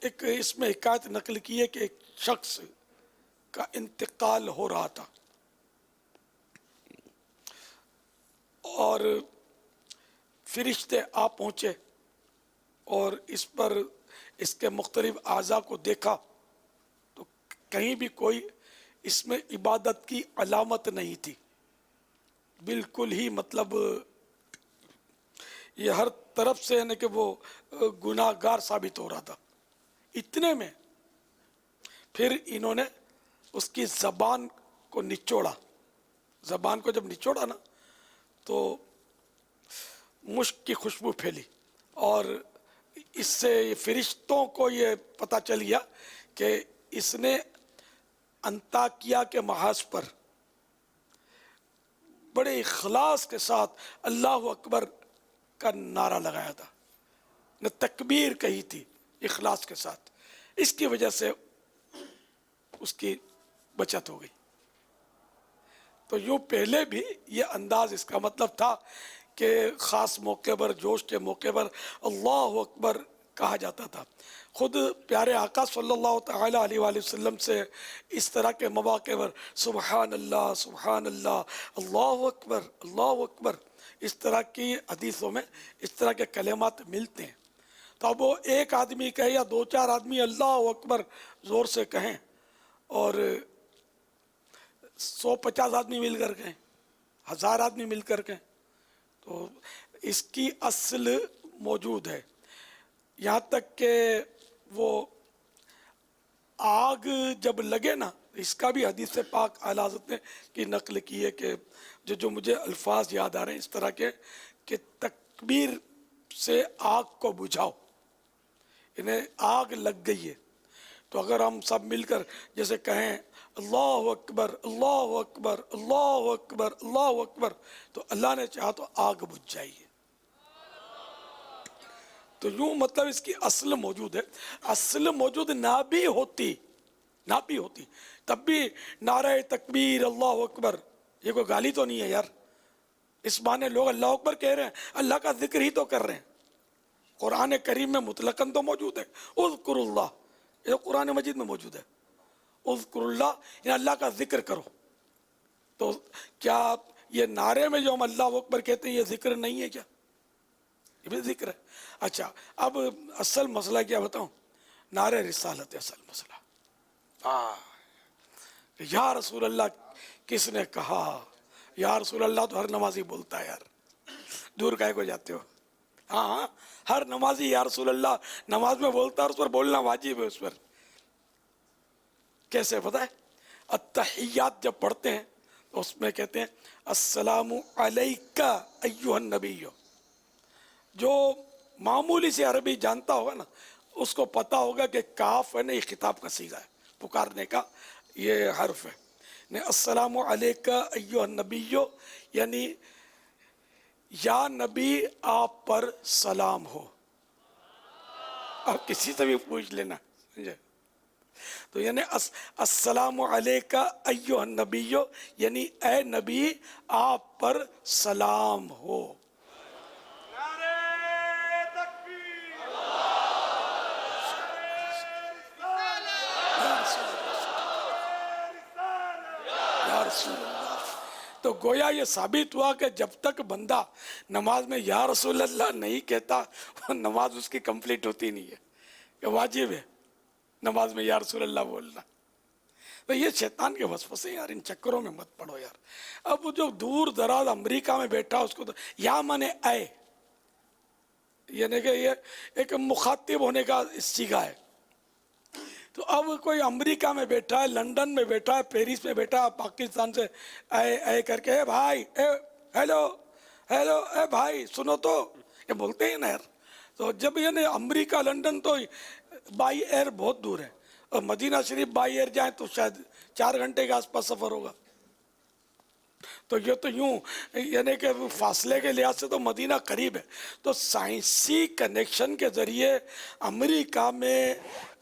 ایک اس میں حکایت نقل کی ہے کہ ایک شخص کا انتقال ہو رہا تھا اور فرشتے آ پہنچے اور اس پر اس کے مختلف اعضاء کو دیکھا تو کہیں بھی کوئی اس میں عبادت کی علامت نہیں تھی. بالکل ہی مطلب یہ ہر طرف سے یعنی کہ وہ گناہ گار ثابت ہو رہا تھا. اتنے میں پھر انہوں نے اس کی زبان کو نچوڑا. زبان کو جب نچوڑا نا تو مشک کی خوشبو پھیلی اور اس سے فرشتوں کو یہ پتہ چل گیا کہ اس نے انطاکیہ کے محاذ پر بڑے اخلاص کے ساتھ اللہ اکبر کا نعرہ لگایا تھا، نے تکبیر کہی تھی اخلاص کے ساتھ. اس کی وجہ سے اس کی بچت ہو گئی. تو یوں پہلے بھی یہ انداز اس کا مطلب تھا کہ خاص موقع پر، جوش کے موقع پر اللہ اکبر کہا جاتا تھا. خود پیارے آقا صلی اللہ تعالی علیہ وآلہ وسلم سے اس طرح کے مواقع پر سبحان اللہ سبحان اللہ، اللہ اکبر اللہ اکبر، اس طرح کی حدیثوں میں اس طرح کے کلمات ملتے ہیں. تو اب وہ ایک آدمی کہے یا 2-4 آدمی اللہ اکبر زور سے کہیں اور 150 آدمی مل کر کہیں، 1000 آدمی مل کر کہیں، تو اس کی اصل موجود ہے. یہاں تک کہ وہ آگ جب لگے نا، اس کا بھی حدیث پاک اعلیٰ حضرت نے کی نقل کی ہے کہ جو مجھے الفاظ یاد آ رہے ہیں اس طرح کے کہ تکبیر سے آگ کو بجھاؤ. انہیں آگ لگ گئی ہے تو اگر ہم سب مل کر جیسے کہیں اللہ اکبر اللہ اکبر اللہ اکبر اللہ اکبر، تو اللہ نے چاہا تو آگ بجھ جائے گی. تو یوں مطلب اس کی اصل موجود ہے. اصل موجود نہ بھی ہوتی تب بھی نعرہ تکبیر اللہ اکبر یہ کوئی گالی تو نہیں ہے یار. اس معنی لوگ اللہ اکبر کہہ رہے ہیں، اللہ کا ذکر ہی تو کر رہے ہیں. قرآن کریم میں مطلقاً تو موجود ہے اذکر اللہ، یہ قرآن مجید میں موجود ہے اذکر اللہ، یعنی اللہ کا ذکر کرو. تو کیا یہ نعرے میں جو ہم اللہ اکبر کہتے ہیں یہ ذکر نہیں ہے کیا؟ یہ بھی ذکر ہے. اچھا اب اصل مسئلہ کیا بتاؤں؟ نعرہ رسالت اصل مسئلہ. یا رسول اللہ کس نے کہا؟ یا رسول اللہ تو ہر نمازی بولتا ہے یار، دور کائے کو جاتے ہو؟ ہاں ہر نمازی یا رسول اللہ نماز میں بولتا ہے اور اس پر بولنا واجب ہے. اس پر کیسے پتہ ہے؟ التحیات جب پڑھتے ہیں تو اس میں کہتے ہیں السلام علیکہ ایھا النبی. جو معمولی سے عربی جانتا ہوگا نا اس کو پتہ ہوگا کہ کاف ہے نا یہ خطاب کا صیغہ ہے، پکارنے کا یہ حرف ہے. السلام علیکہ ایھا النبی یعنی یا نبی آپ پر سلام ہو. آپ کسی سے بھی پوچھ لینا، سمجھے؟ تو یعنی السلام علیکہ ایھا النبی، یعنی اے نبی آپ پر سلام ہو. یا رسول اللہ. تو گویا یہ ثابت ہوا کہ جب تک بندہ نماز میں یا رسول اللہ نہیں کہتا وہ نماز اس کی کمپلیٹ ہوتی نہیں ہے. کہ واجب ہے نماز میں یا رسول اللہ بولنا. تو یہ شیطان کے وسوسے یار، ان چکروں میں مت پڑو یار. اب وہ جو دور دراز امریکہ میں بیٹھا اس کو تو یا مانے اے، یعنی کہ یہ ایک مخاطب ہونے کا سیگا ہے. تو اب کوئی امریکہ میں بیٹھا ہے، لندن میں بیٹھا ہے، پیرس میں بیٹھا ہے، پاکستان سے اے اے کر کے اے بھائی، اے ہیلو ہیلو، اے بھائی سنو تو، یہ بولتے ہیں نا یار. تو جب یہ امریکہ لندن تو بائی ایئر بہت دور ہے، اور مدینہ شریف بائی ایئر جائیں تو شاید 4 گھنٹے کے آس پاس سفر ہوگا. تو یہ تو یوں یعنی کہ فاصلے کے لحاظ سے تو مدینہ قریب ہے. تو سائنسی کنیکشن کے ذریعے امریکہ میں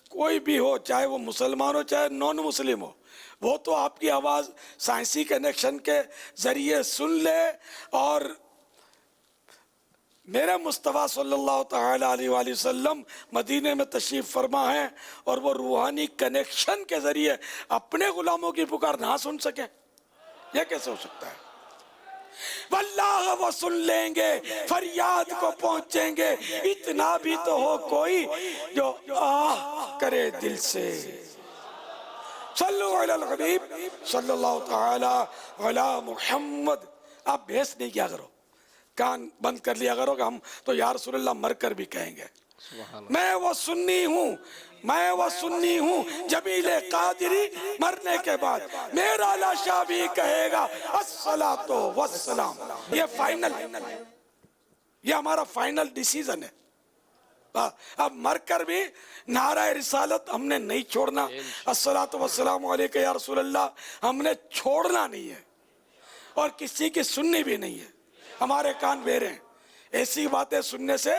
کوئی بھی ہو، چاہے وہ مسلمان ہو چاہے نان مسلم ہو، وہ تو آپ کی آواز سائنسی کنیکشن کے ذریعے سن لے. اور میرے مصطفیٰ صلی اللہ تعالی علیہ وآلہ وسلم مدینے میں تشریف فرما ہے اور وہ روحانی کنیکشن کے ذریعے اپنے غلاموں کی پکار نہ سن سکے، یہ کیسے ہو سکتا ہے؟ واللہ وہ سن لیں گے، فریاد کو پہنچیں گے، اتنا بھی تو ہو کوئی جو آہ کرے دل سے. صلو علی الحبیب صلی اللہ تعالی علی محمد. آپ بحث نہیں کیا کرو، کان بند کر لیا کرو کہ ہم تو یا رسول اللہ مر کر بھی کہیں گے. میں وہ سنی ہوں، میں وہ سنی ہوں، جمیل قادری مرنے کے بعد میرا لاشا بھی کہے گا الصلاۃ والسلام. یہ فائنل، یہ ہمارا فائنل ڈیسیزن ہے. اب مر کر بھی نعرہ رسالت ہم نے نہیں چھوڑنا، الصلاۃ والسلام علیکہ یا رسول اللہ ہم نے چھوڑنا نہیں ہے، اور کسی کی سننی بھی نہیں ہے. ہمارے کان بہرے ہیں، ایسی باتیں سننے سے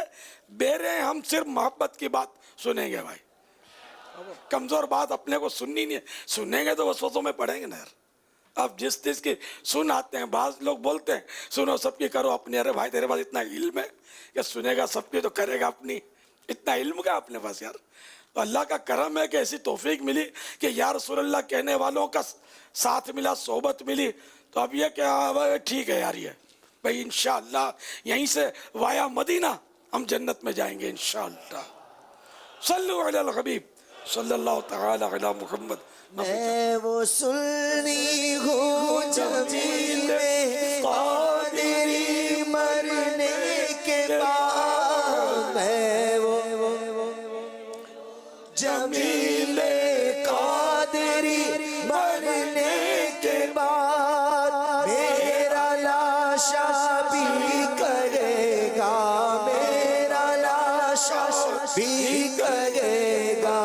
بہرے ہیں. ہم صرف محبت کی بات سنیں گے بھائی، کمزور بات اپنے کو سننی نہیں ہے. سنیں گے تو وسوسوں میں پڑیں گے نا یار. اب جس چیز کی سن آتے ہیں، بعض لوگ بولتے ہیں سنو سب کی کرو اپنی. ارے بھائی تیرے پاس اتنا علم ہے کہ سنے گا سب کی تو کرے گا اپنی؟ اتنا علم کا اپنے پاس یار. تو اللہ کا کرم ہے کہ ایسی توفیق ملی کہ یا رسول اللہ کہنے والوں کا ساتھ ملا، صحبت ملی. تو اب یہ کہ ٹھیک ہے یار، یہ بھائی انشاءاللہ یہیں سے وایا مدینہ ہم جنت میں جائیں گے انشاءاللہ. صلو علی الحبیب صلی اللہ تعالی علی محمد. میں وہ سنی ہوں جمیل قادری مرنے کے بعد، میں وہ جمیل قادری مرنے کے بعد میرا لاشا بھی کرے گا، میرا لاشا بھی کرے گا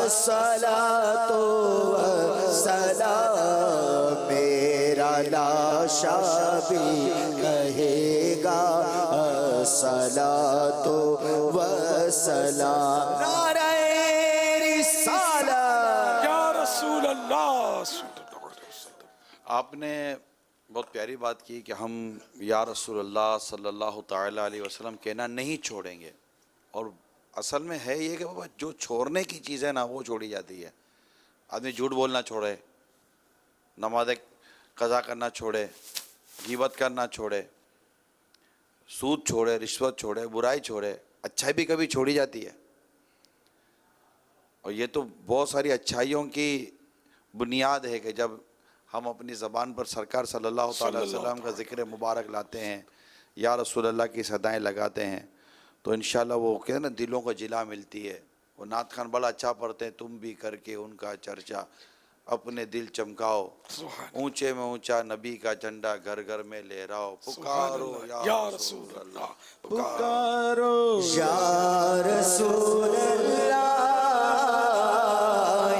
الصلاۃ والسلام. میرا لاشا بھی کہے گا الصلاۃ والسلام. نعرہ رسالت یا رسول اللہ. آپ نے بہت پیاری بات کی کہ ہم یا رسول اللہ صلی اللہ تعالی علیہ وسلم کہنا نہیں چھوڑیں گے. اور اصل میں ہے یہ کہ بابا جو چھوڑنے کی چیز ہے نا وہ چھوڑی جاتی ہے. آدمی جھوٹ بولنا چھوڑے، نماز قضا کرنا چھوڑے، غیبت کرنا چھوڑے، سود چھوڑے، رشوت چھوڑے، برائی چھوڑے. اچھائی بھی کبھی چھوڑی جاتی ہے، اور یہ تو بہت ساری اچھائیوں کی بنیاد ہے کہ جب ہم اپنی زبان پر سرکار صلی اللہ تعالی علیہ وسلم کا ذکر مبارک لاتے ہیں، یا رسول اللہ کی صدائیں لگاتے ہیں، تو انشاءاللہ وہ کہتے ہیں نا دلوں کو جلا ملتی ہے. وہ نعت خان بڑا اچھا پڑھتے ہیں، تم بھی کر کے ان کا چرچا اپنے دل چمکاؤ، اونچے میں اونچا نبی کا جھنڈا گھر گھر میں لہراؤ، پکارو یا رسول اللہ، پکارو یا رسول اللہ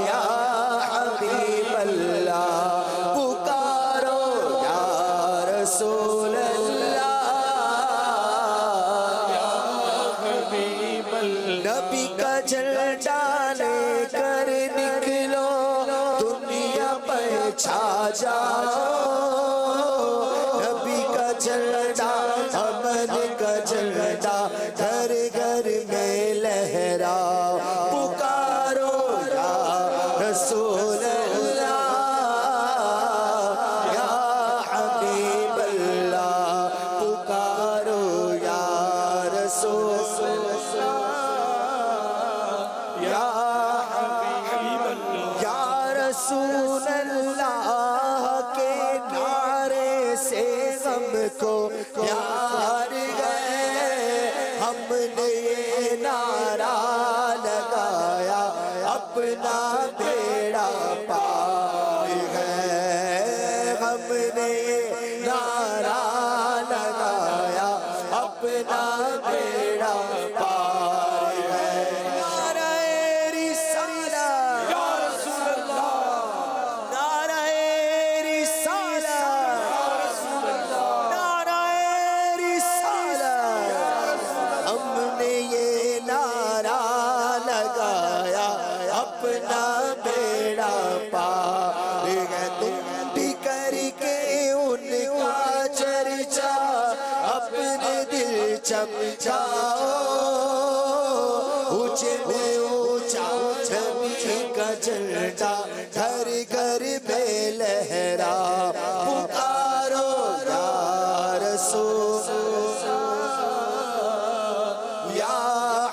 یا حبیب اللہ، پکارو یا رسول اللہ یا حبیب اللہ. نبی کا جھنڈا لے کر چھا جاؤ، نبی کا جھنڈا امن کا جھنڈا گھر گھر میں لہراؤ، پکارو یا رسول اللہ یا حبیب اللہ، پکارو یا رسول اللہ یا حبیب اللہ، یا رسول اللہ کے نعرے سے غم کو پیار گئے، ہم نے یہ نعرہ لگایا اپنا بیڑا پار گئے، ہم نے یہ نعرہ لگایا اپنا بیڑا پار گئے، نعرہ رسالت یا رسول اللہ، نعرہ رسالت یا رسول اللہ، نعرہ رسالت، ہم نے یہ نعرہ لگایا اپنا بیڑا پار گئے، تم بھی کر کے ان کا چرچا اپنے دل چمچاؤ، اونچے میں اونچا نبی کا جھنڈا گھر گھر میں لہرا، پکارو یا رسول یا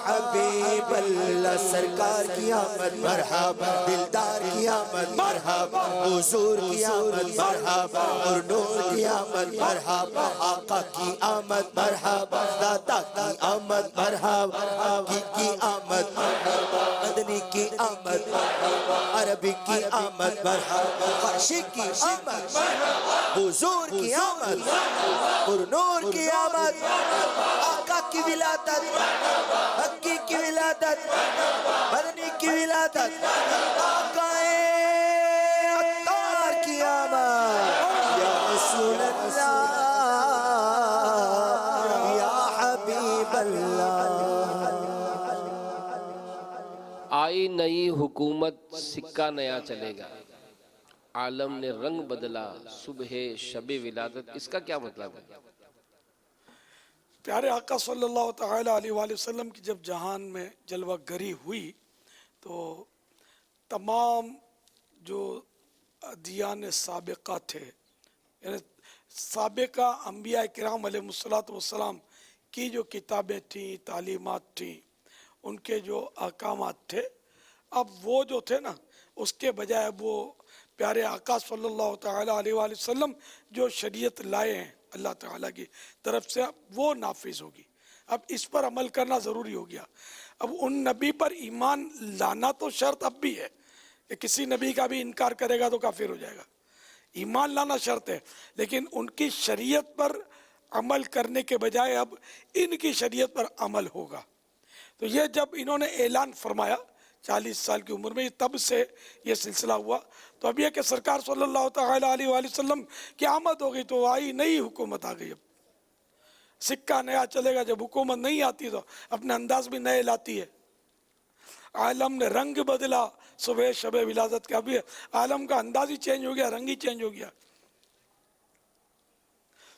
حبیب اللہ، سرکار کی آمد مرحبا، دلدار کی آمد مرحبا، حضور کی آمد مرحبا، اور نور کی آمد مرحبا، آقا کی آمد مرحبا، داتا کی آمد مرحبا، کی آمد مرحبا، مدنی کی آمد مرحبا، عربی کی آمد مرحبا، خاشق کی آمد مرحبا، حضور کی آمد اور نور کی آمد، آقا کی ولادت، حقی کی ولادت، مدنی کی ولادت، آقا عطار کی آمد، یا رسول اللہ یا حبیب اللہ۔ آئی نئی حکومت سکہ نیا چلے گا، عالم نے رنگ بدلا صبح شب ولادت، اس کا کیا مطلب ہے؟ پیارے آقا صلی اللہ تعالیٰ علیہ وآلہ وسلم کی جب جہان میں جلوہ گری ہوئی تو تمام جو ادیان سابقہ تھے، یعنی سابقہ انبیاء کرام علیہ السلام کی جو کتابیں تھیں، تعلیمات تھیں، ان کے جو احکامات تھے، اب وہ جو تھے نا، اس کے بجائے وہ پیارے آقا صلی اللہ تعالیٰ علیہ وآلہ وسلم جو شریعت لائے ہیں اللہ تعالیٰ کی طرف سے، اب وہ نافذ ہوگی۔ اب اس پر عمل کرنا ضروری ہو گیا۔ اب ان نبی پر ایمان لانا تو شرط اب بھی ہے کہ کسی نبی کا بھی انکار کرے گا تو کافر ہو جائے گا، ایمان لانا شرط ہے، لیکن ان کی شریعت پر عمل کرنے کے بجائے اب ان کی شریعت پر عمل ہوگا۔ تو یہ جب انہوں نے اعلان فرمایا 40 سال کی عمر میں، تب سے یہ سلسلہ ہوا۔ تو اب یہ کہ سرکار صلی اللہ تعالیٰ علیہ وآلہ وسلم کی آمد ہو گئی تو آئی نئی حکومت آ گئی، اب سکہ نیا چلے گا۔ جب حکومت نہیں آتی تو اپنے انداز بھی نئے لاتی ہے۔ عالم نے رنگ بدلا صبح شب ولادت کا، بھی عالم کا انداز ہی چینج ہو گیا، رنگ ہی چینج ہو گیا۔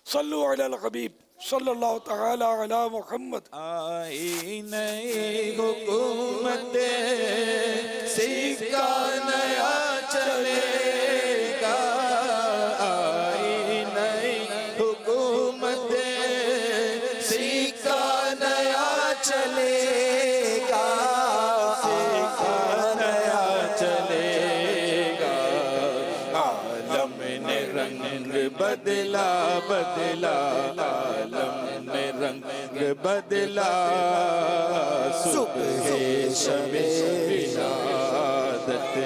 صلو علی الحبیب صلی اللہ تعالی علی محمد۔ آئی نئی حکومت سکہ نیا چلے گا، آئی نئی حکومت سکہ نیا چلے گا، سکہ نیا چلے گا، عالم نے رنگ بدلا بدلا، عالم نے رنگ بدلا صبح شب ولادت،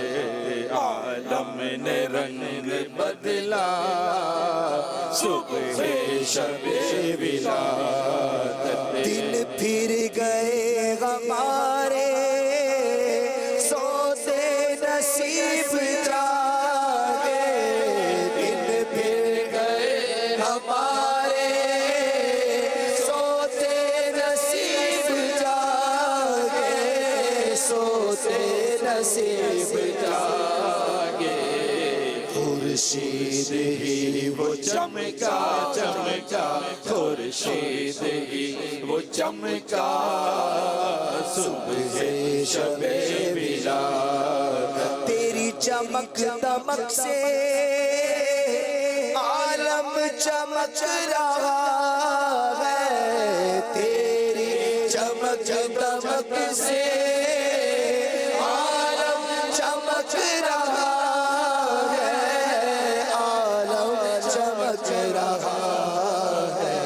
عالم نے رنگ بدلا صبح شب ولادت، دن پھر گئے ہمارے سوتے نصیب جاگے، دن پھر گئے ہمارے سوتے نصیب جاگے، سوتے نصیب جاگے، چمکا چمکا خورشید ہی وہ چمکا صبح شب ولادت تیری چمک دمک سے عالم چمک رہا ہے، تیری چمک دمک سے عالم چمک رہا ہے، عالم چمک رہا ہے،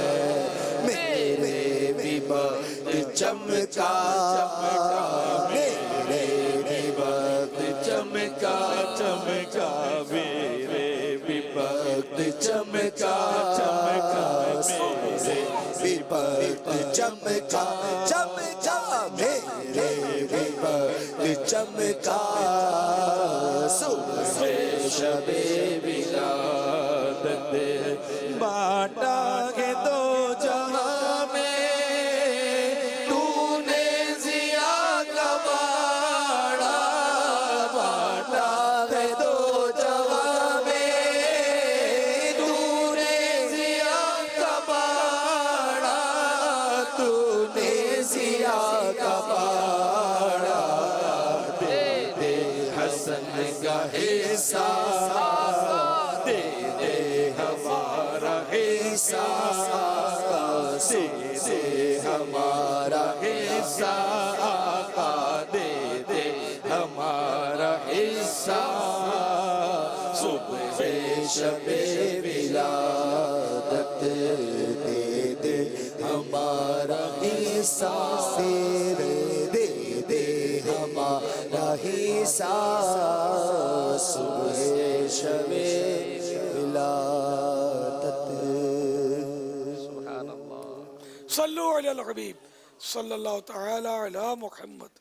میرے بھی وقت چمکا، میرے بھی وقت چمکا چمکا میرے بھی وقت چمکا چمکا میرے بھی وقت چمکا چمکا، میرے بھی وقت چمکا صبح شب ولادت بانٹا ہے دو جہاں میں تو نے ضیا کا باڑا، بانٹا ہے دو جہاں میں تو نے ضیا کا باڑا، تو نے ضیا کا باڑا، دے دے حسن کا حصہ، دے دے ہمارا حصہ، دے دے ہمارا حصہ، آقا دے دے ہمارا حصہ، صبح شب ولادت دے دے ہمارا حصہ، دے دے ہمارا حصہ صبح شب ولادت۔ سبحان اللہ۔ صلو علی الحبیب صلی اللہ تعالی علی محمد۔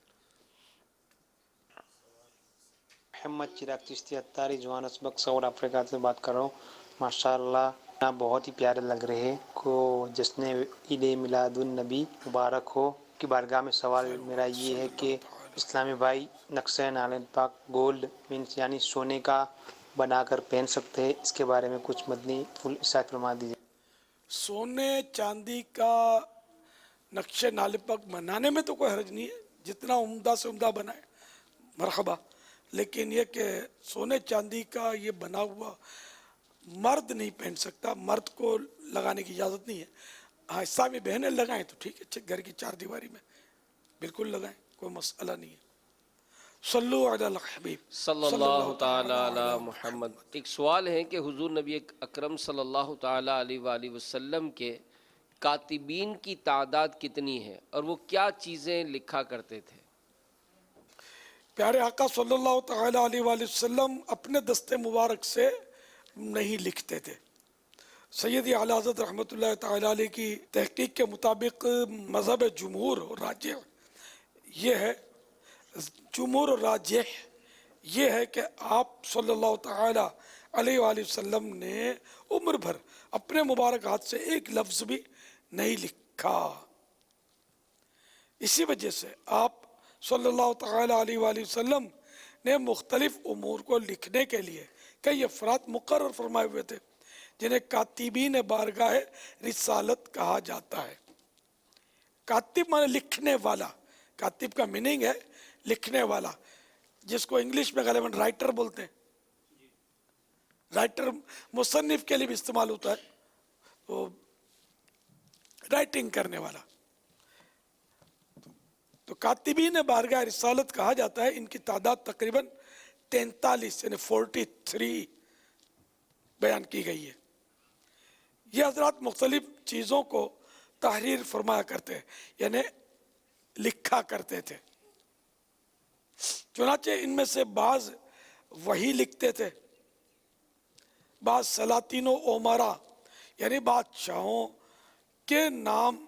محمد چراغ چشتی اتاری جوہانسبرگ ساؤتھ افریقہ سے بات کر رہا ہوں۔ ماشاءاللہ آپ بہت ہی پیارے لگ رہے ہیں کو جشن عید میلاد النبی مبارک ہو کی بارگاہ میں سوال میرا یہ ہے کہ اسلامی بھائی نقشہ نالین پاک گولڈ مینس یعنی سونے کا بنا کر پہن سکتے ہیں، اس کے بارے میں کچھ مدنی پھول ارشاد فرما دیجیے۔ سونے چاندی کا نقش نال پاک بنانے میں تو کوئی حرج نہیں ہے، جتنا عمدہ سے عمدہ بنائے مرحبا، لیکن یہ کہ سونے چاندی کا یہ بنا ہوا مرد نہیں پہن سکتا، مرد کو لگانے کی اجازت نہیں ہے۔ ہاں اسلامی بہنیں لگائیں تو ٹھیک ہے، گھر کی چار دیواری میں بالکل لگائیں، کوئی مسئلہ نہیں ہے۔ صلو علی الحبیب صلی اللہ تعالی علی محمد۔ ایک سوال ہے کہ حضور نبی اکرم صلی اللہ تعالی علیہ وآلہ وسلم کے کاتبین کی تعداد کتنی ہے اور وہ کیا چیزیں لکھا کرتے تھے؟ پیارے آقا صلی اللہ تعالی علیہ وآلہ وسلم اپنے دست مبارک سے نہیں لکھتے تھے۔ سیدی اعلی حضرت رحمۃ اللہ تعالی علیہ کی تحقیق کے مطابق مذہب جمہور اور راجح یہ ہے، جمہور اور راجح یہ ہے کہ آپ صلی اللہ تعالی علیہ وآلہ وسلم نے عمر بھر اپنے مبارک ہاتھ سے ایک لفظ بھی نہیں لکھا۔ اسی وجہ سے آپ صلی اللہ تعالی علیہ وآلہ وسلم نے مختلف امور کو لکھنے کے لیے کئی افراد مقرر فرمائے ہوئے تھے جنہیں کاتبین بارگاہ رسالت کہا جاتا ہے۔ کاتب مانے لکھنے والا، کاتب کا میننگ ہے لکھنے والا، جس کو انگلش میں غالباً رائٹر بولتے ہیں۔ رائٹر مصنف کے لیے بھی استعمال ہوتا ہے، تو رائٹنگ کرنے والا۔ تو کاتبین بارگاہ رسالت کہا جاتا ہے، ان کی تعداد تقریباً 43 یعنی 43 بیان کی گئی ہے۔ یہ حضرات مختلف چیزوں کو تحریر فرمایا کرتے ہیں، یعنی لکھا کرتے تھے۔ چنانچہ ان میں سے بعض وحی لکھتے تھے، بعض سلاطین و عمرا یعنی بادشاہوں کے نام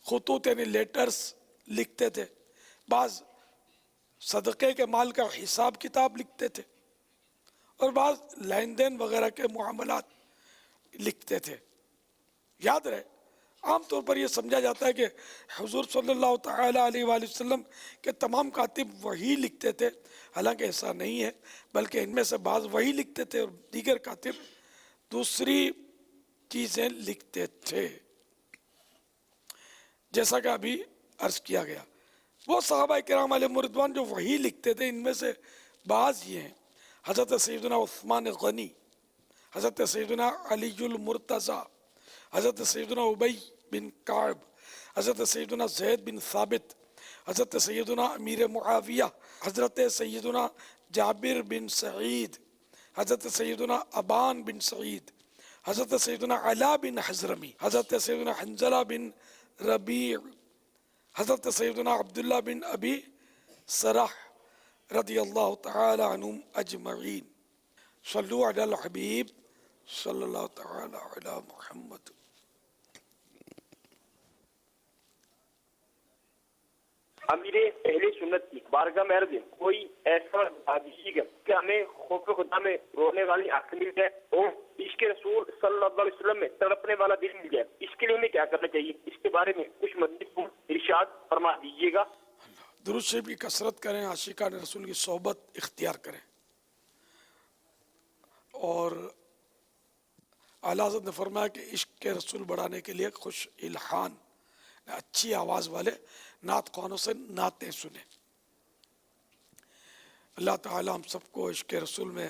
خطوط یعنی لیٹرز لکھتے تھے، بعض صدقے کے مال کا حساب کتاب لکھتے تھے، اور بعض لین دین وغیرہ کے معاملات لکھتے تھے۔ یاد رہے عام طور پر یہ سمجھا جاتا ہے کہ حضور صلی اللہ تعالی علیہ وآلہ وسلم کے تمام کاتب وہی لکھتے تھے، حالانکہ ایسا نہیں ہے، بلکہ ان میں سے بعض وہی لکھتے تھے اور دیگر کاتب دوسری چیزیں لکھتے تھے. جیسا کہ ابھی عرض کیا گیا وہ صحابہ کرام علیہ مردوان جو وہی لکھتے تھے ان میں سے بعض یہ ہیں: حضرت سیدنا عثمان غنی، حضرت سیدنا علی المرتضی، حضرت سیدنا ابی بن کعب، حضرت سیدنا زید بن ثابت، حضرت سیدنا امیر معاویہ، حضرت سیدنا جابر بن سعید، حضرت سیدنا ابان بن سعید، حضرت سیدنا علا بن حضرمی، حضرت سیدنا حنظلہ بن ربیع، حضرت سیدنا عبداللہ بن ابی سرح رضی اللہ تعالی عنہم اجمعین. صلو علی الحبیب صلی اللہ تعالی علی محمد. امیر اہل سنت کی بارگاہ میں عرض ہے کوئی ایسا بتا دیجیے گا کہ ہمیں خوف خدا میں رونے والی آنکھ مل جائے اور عشق رسول صلی اللہ علیہ وسلم میں تڑپنے والا دل مل جائے. اس کے لیے ہمیں کیا کرنا چاہیے؟ اس کے بارے میں کچھ مزید ارشاد فرما دیجیے گا. درود شریف کی کثرت کریں، عاشقان رسول کی صحبت اختیار کریں، اور اعلیٰ حضرت نے فرمایا کہ عشق کے رسول بڑھانے کے لیے خوش الحان اچھی آواز والے نعت خوانوں سے نعتیں سنیں. اللہ تعالی ہم سب کو عشق رسول میں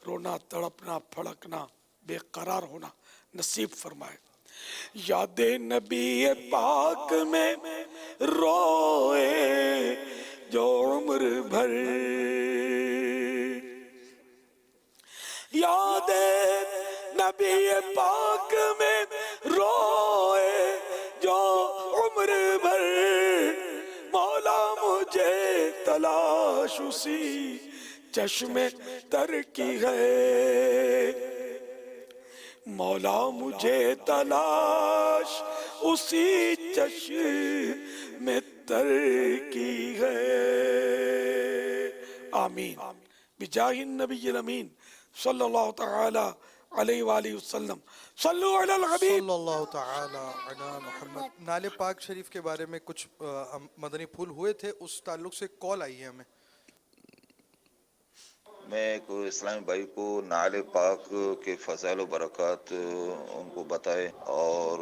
رونا، تڑپنا، پھڑکنا، بے قرار ہونا نصیب فرمائے. یاد نبی پاک میں روئے جو عمر بھر، یاد نبی پاک میں روئے جو عمر بھر، مولا مجھے تلاش اسی چشم تر کی ہے، مولا مجھے تلاش اسی چشم تر کی ہے. آمین بجاہ النبی الامین صلی اللہ تعالی علیہ وآلہ وسلم. صلو علی الحبیب صلی اللہ تعالی علی محمد. نعل پاک شریف کے بارے میں کچھ مدنی پھول ہوئے تھے، اس تعلق سے کال آئی ہے ہمیں. میں ایک اسلامی بھائی کو نعل پاک کے فضائل و برکات ان کو بتائے، اور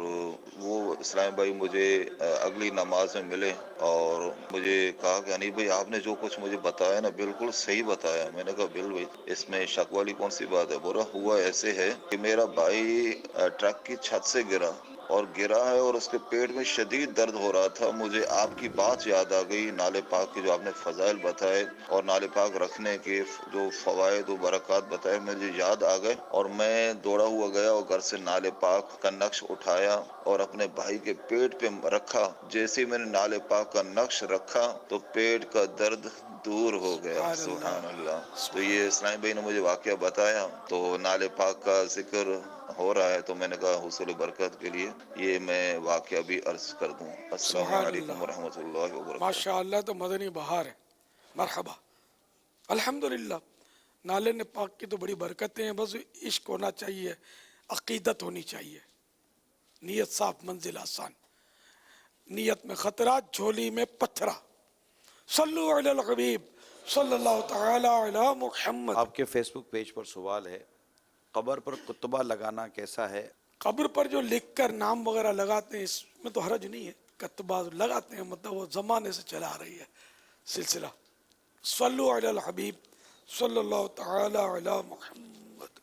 وہ اسلامی بھائی مجھے اگلی نماز میں ملے اور مجھے کہا کہ انیس بھائی آپ نے جو کچھ مجھے بتایا نا بالکل صحیح بتایا. میں نے کہا بل بھائی اس میں شک والی کون سی بات ہے. برا ہوا ایسے ہے کہ میرا بھائی ٹرک کی چھت سے گرا اور گرا ہے اور اس کے پیٹ میں شدید درد ہو رہا تھا. مجھے آپ کی بات یاد آ گئی، نعل پاک کے جو آپ نے فضائل بتائے اور نعل پاک رکھنے کے جو فوائد و برکات بتائے مجھے یاد آ گئے، اور میں دوڑا ہوا گیا اور گھر سے نعل پاک کا نقش اٹھایا اور اپنے بھائی کے پیٹ پہ رکھا. جیسے میں نے نعل پاک کا نقش رکھا تو پیٹ کا درد دور ہو گیا. سبحان اللہ. تو یہ اسلامی بھائی نے مجھے واقعہ بتایا، تو نعل پاک کا ذکر ہو رہا ہے تو میں نے کہا حصول برکت کے لیے یہ میں واقعہ بھی عرض کر دوں. السلام علیکم ورحمۃ اللہ وبرکاتہ. ماشاء اللہ تو مدنی بہار ہے. مرحبا. الحمدللہ. نعل پاک کی تو بڑی برکتیں ہیں، بس عشق ہونا چاہیے، عقیدت ہونی چاہیے، نیت صاف منزل آسان، نیت میں خطرات جھولی میں پتھرا. صلو علی الحبیب صلی اللہ تعالی علی محمد. آپ کے فیس بک پیج پر سوال ہے، قبر پر کتبہ لگانا کیسا ہے؟ قبر پر جو لکھ کر نام وغیرہ لگاتے ہیں اس میں تو حرج نہیں ہے، کتبہ لگاتے ہیں، مطلب وہ زمانے سے چلا آ رہی ہے سلسلہ. صلو علی الحبیب صلی اللہ تعالی علی محمد.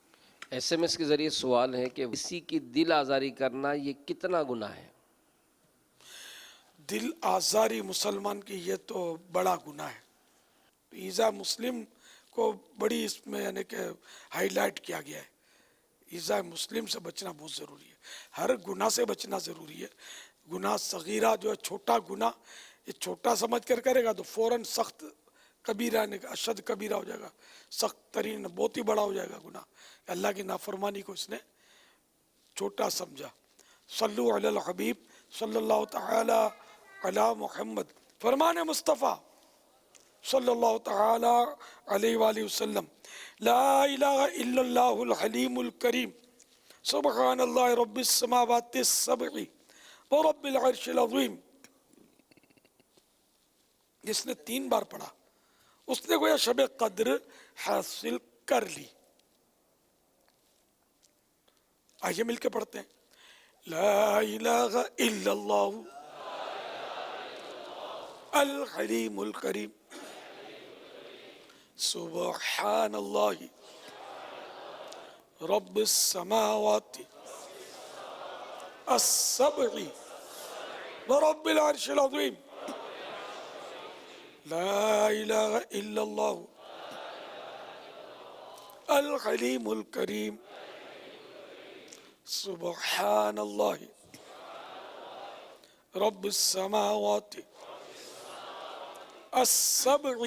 ایس ایم ایس کے ذریعے سوال ہے کہ کسی کی دل آزاری کرنا یہ کتنا گناہ ہے؟ دل آزاری مسلمان کی یہ تو بڑا گناہ ہے. ایذا مسلم کو بڑی اس میں یعنی کہ ہائی لائٹ کیا گیا ہے. ایذا مسلم سے بچنا بہت ضروری ہے، ہر گناہ سے بچنا ضروری ہے. گناہ صغیرہ جو ہے چھوٹا گناہ، یہ چھوٹا سمجھ کر کرے گا تو فوراً سخت کبیرہ اشد کبیرہ ہو جائے گا، سخت ترین بہت ہی بڑا ہو جائے گا گناہ. اللہ کی نافرمانی کو اس نے چھوٹا سمجھا. صلو علی الحبیب صلی اللہ تعالی علی محمد. فرمان مصطفیٰ صلی اللہ تعالی علیہ وآلہ وسلم: لا الہ الا اللہ الحلیم الکریم سبحان اللہ رب السماوات السبع ورب العرش العظیم. جس نے 3 بار پڑھا اس نے گویا شب قدر حاصل کر لی. آئیے مل کے پڑھتے ہیں. لا إله إلا الله الحليم الكريم سبحان الله رب السماوات السبع ورب العرش العظيم لا إله إلا الله الحليم الكريم سبحان الله رب السماوات السبع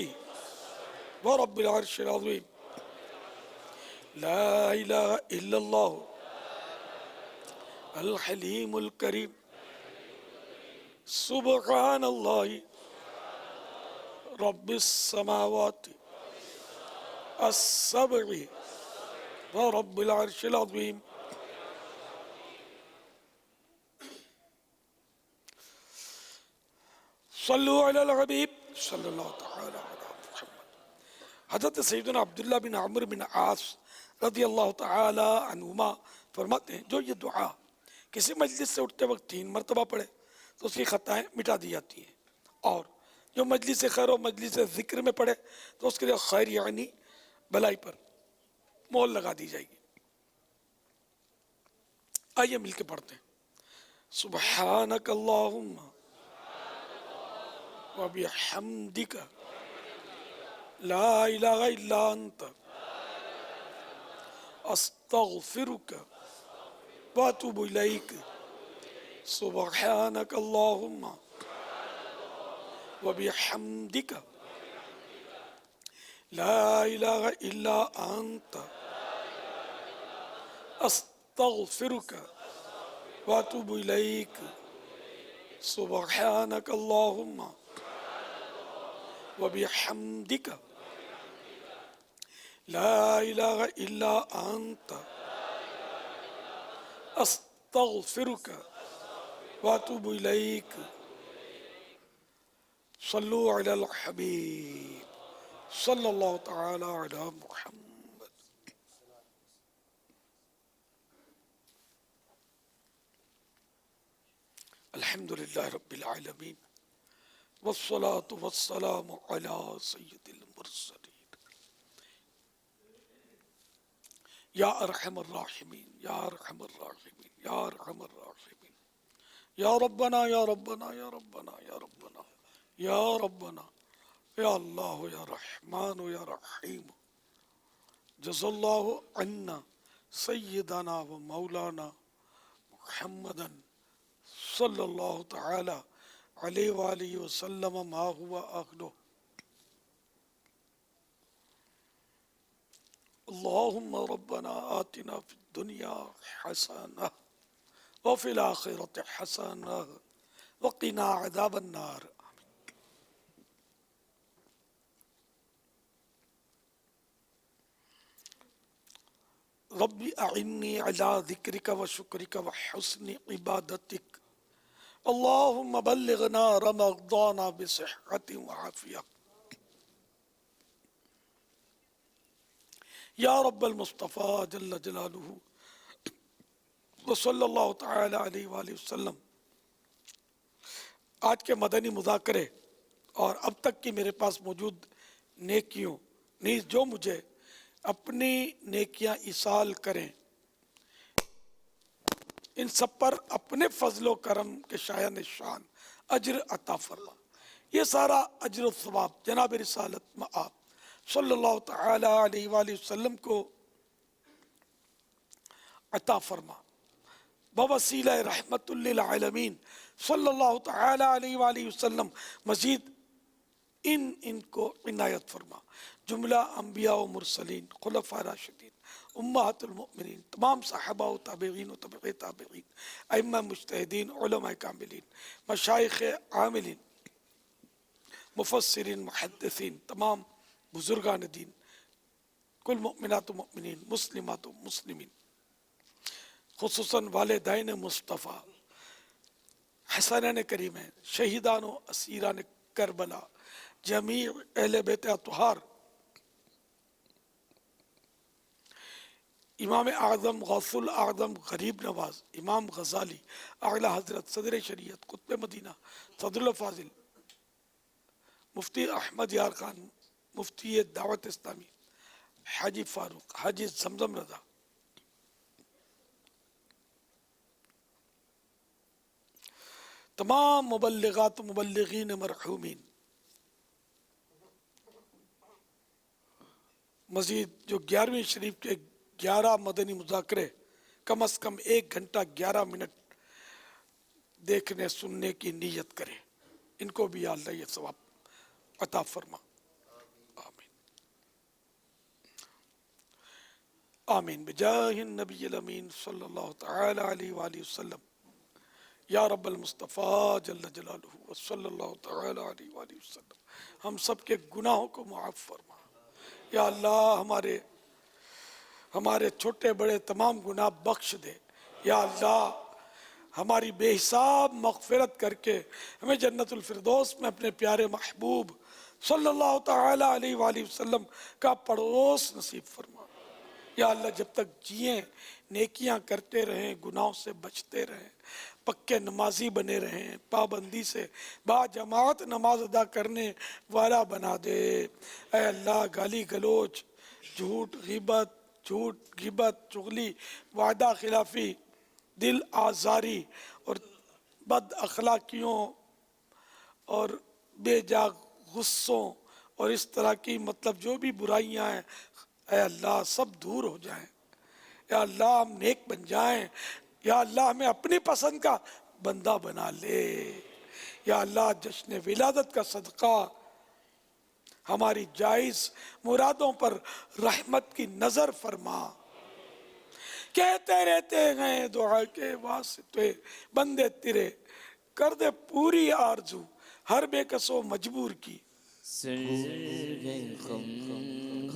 ورب العرش العظيم لا إله إلا الله الحليم الكريم سبحان الله رب السماوات السبع ورب العرش العظيم صلوا على الحبيب صلی اللہ تعالی علی محمد۔ حضرت سیدنا عبداللہ بن عمر بن عاص رضی اللہ تعالی عنہما فرماتے ہیں جو یہ دعا کسی مجلس سے اٹھتے وقت 3 مرتبہ پڑھے تو اس کی خطائیں مٹا دی جاتی ہیں، اور جو مجلس خیر و مجلس ذکر میں پڑھے تو اس کے لیے خیر یعنی بھلائی پر مول لگا دی جائے گی۔ آئیے مل کے پڑھتے ہیں۔ سبحانک اللہم وبحمدک لا الہ الا انت استغفرک واتوب الیک سبحانک اللہم وبحمدک لا الہ الا انت استغفرک واتوب الیک سبحانک اللہم وبحمدک لا الہ الا انت استغفرک واتوب الیک صلو علی الحبیب صلی اللہ تعالی علی محمد۔ الحمدللہ رب العالمین والصلاة والسلام على سید المرسلین یا ارحم الراحمین یا ارحم الراحمین یا ارحم الراحمین یا ربنا یا ربنا یا ربنا یا ربنا یا ربنا یا اللہ یا رحمان یا رحیم جزا اللہ عنا سیدنا و مولانا محمدا صلی اللہ تعالی علیہ وآلہ وسلم ما ہوا اہلہ۔ اللہم ربنا آتنا فی الدنیا حسنہ وفی الآخرۃ حسنہ وقنا عذاب النار۔ رب اعنی علی ذکرک و شکرک و حسن عبادتک اللہم بلغنا رمضان بصحت و عافیہ یا رب المصطفیٰ جل جلالہ وصلی اللہ تعالی علیہ وآلہ وسلم۔ آج کے مدنی مذاکرے اور اب تک کی میرے پاس موجود نیکیوں نیز جو مجھے اپنی نیکیاں ایصال کریں ان سب پر اپنے فضل و کرم کے شایان شان اجر عطا فرما۔ یہ سارا اجر و ثواب جناب رسالت مآب صلی اللہ تعالی علیہ وآلہ وسلم کو عطا فرما۔ بوسیلہ رحمت للعالمین صلی اللہ تعالی علیہ وآلہ وسلم مزید ان کو عنایت فرما۔ جملہ انبیاء و مرسلین، خلفاء راشدین، امہات المؤمنین، تمام صحابہ و تابعین و تبع تابعین، ائمہ مجتہدین، علماء کاملین، مشائخ عاملین، مفسرین، محدثین، تمام بزرگان دین، کل مؤمنات و مؤمنین، مسلمات و مسلمین، خصوصاً والدین مصطفیٰ، حسنین کریمین، شہیدان و اسیران کربلا، جمیع اہل بیت اطہار، امام اعظم غوث الاعظم غریب نواز امام غزالی اعلی حضرت صدر شریعت قطب مدینہ صدر الفاضل مفتی احمد یار خان مفتی دعوت اسلامی حاجی فاروق حاجی زمزم رضا تمام مبلغات و مبلغین مرحومین، مزید جو 11ویں شریف کے 11 مدنی مذاکرے کم از کم 1 گھنٹہ 11 منٹ دیکھنے سننے کی نیت کرے، ان کو بھی اللہ یہ ثواب عطا فرما، آمین آمین بجاہ النبی الامین صلی اللہ تعالی علیہ وآلہ وسلم یا رب المصطفیٰ جل جلالہ وصلی اللہ تعالی علیہ وآلہ وسلم۔ ہم سب کے گناہوں کو معاف فرما یا اللہ، ہمارے چھوٹے بڑے تمام گناہ بخش دے یا اللہ، ہماری بے حساب مغفرت کر کے ہمیں جنت الفردوس میں اپنے پیارے محبوب صلی اللہ تعالی علیہ وآلہ وسلم کا پڑوس نصیب فرما یا اللہ۔ جب تک جئیں نیکیاں کرتے رہیں، گناہوں سے بچتے رہیں، پکے نمازی بنے رہیں، پابندی سے با جماعت نماز ادا کرنے والا بنا دے اے اللہ۔ گالی گلوچ، جھوٹ غیبت چغلی، وعدہ خلافی، دل آزاری اور بد اخلاقیوں اور بے جا غصوں اور اس طرح کی جو بھی برائیاں ہیں اے اللہ سب دور ہو جائیں یا اللہ، ہم نیک بن جائیں یا اللہ، ہمیں اپنی پسند کا بندہ بنا لے یا اللہ۔ جشن ولادت کا صدقہ ہماری جائز مرادوں پر رحمت کی نظر فرما۔ کہتے رہتے ہیں دعا کے واسطے بندے تیرے، کر دے پوری آرزو ہر بے کس و مجبور کی۔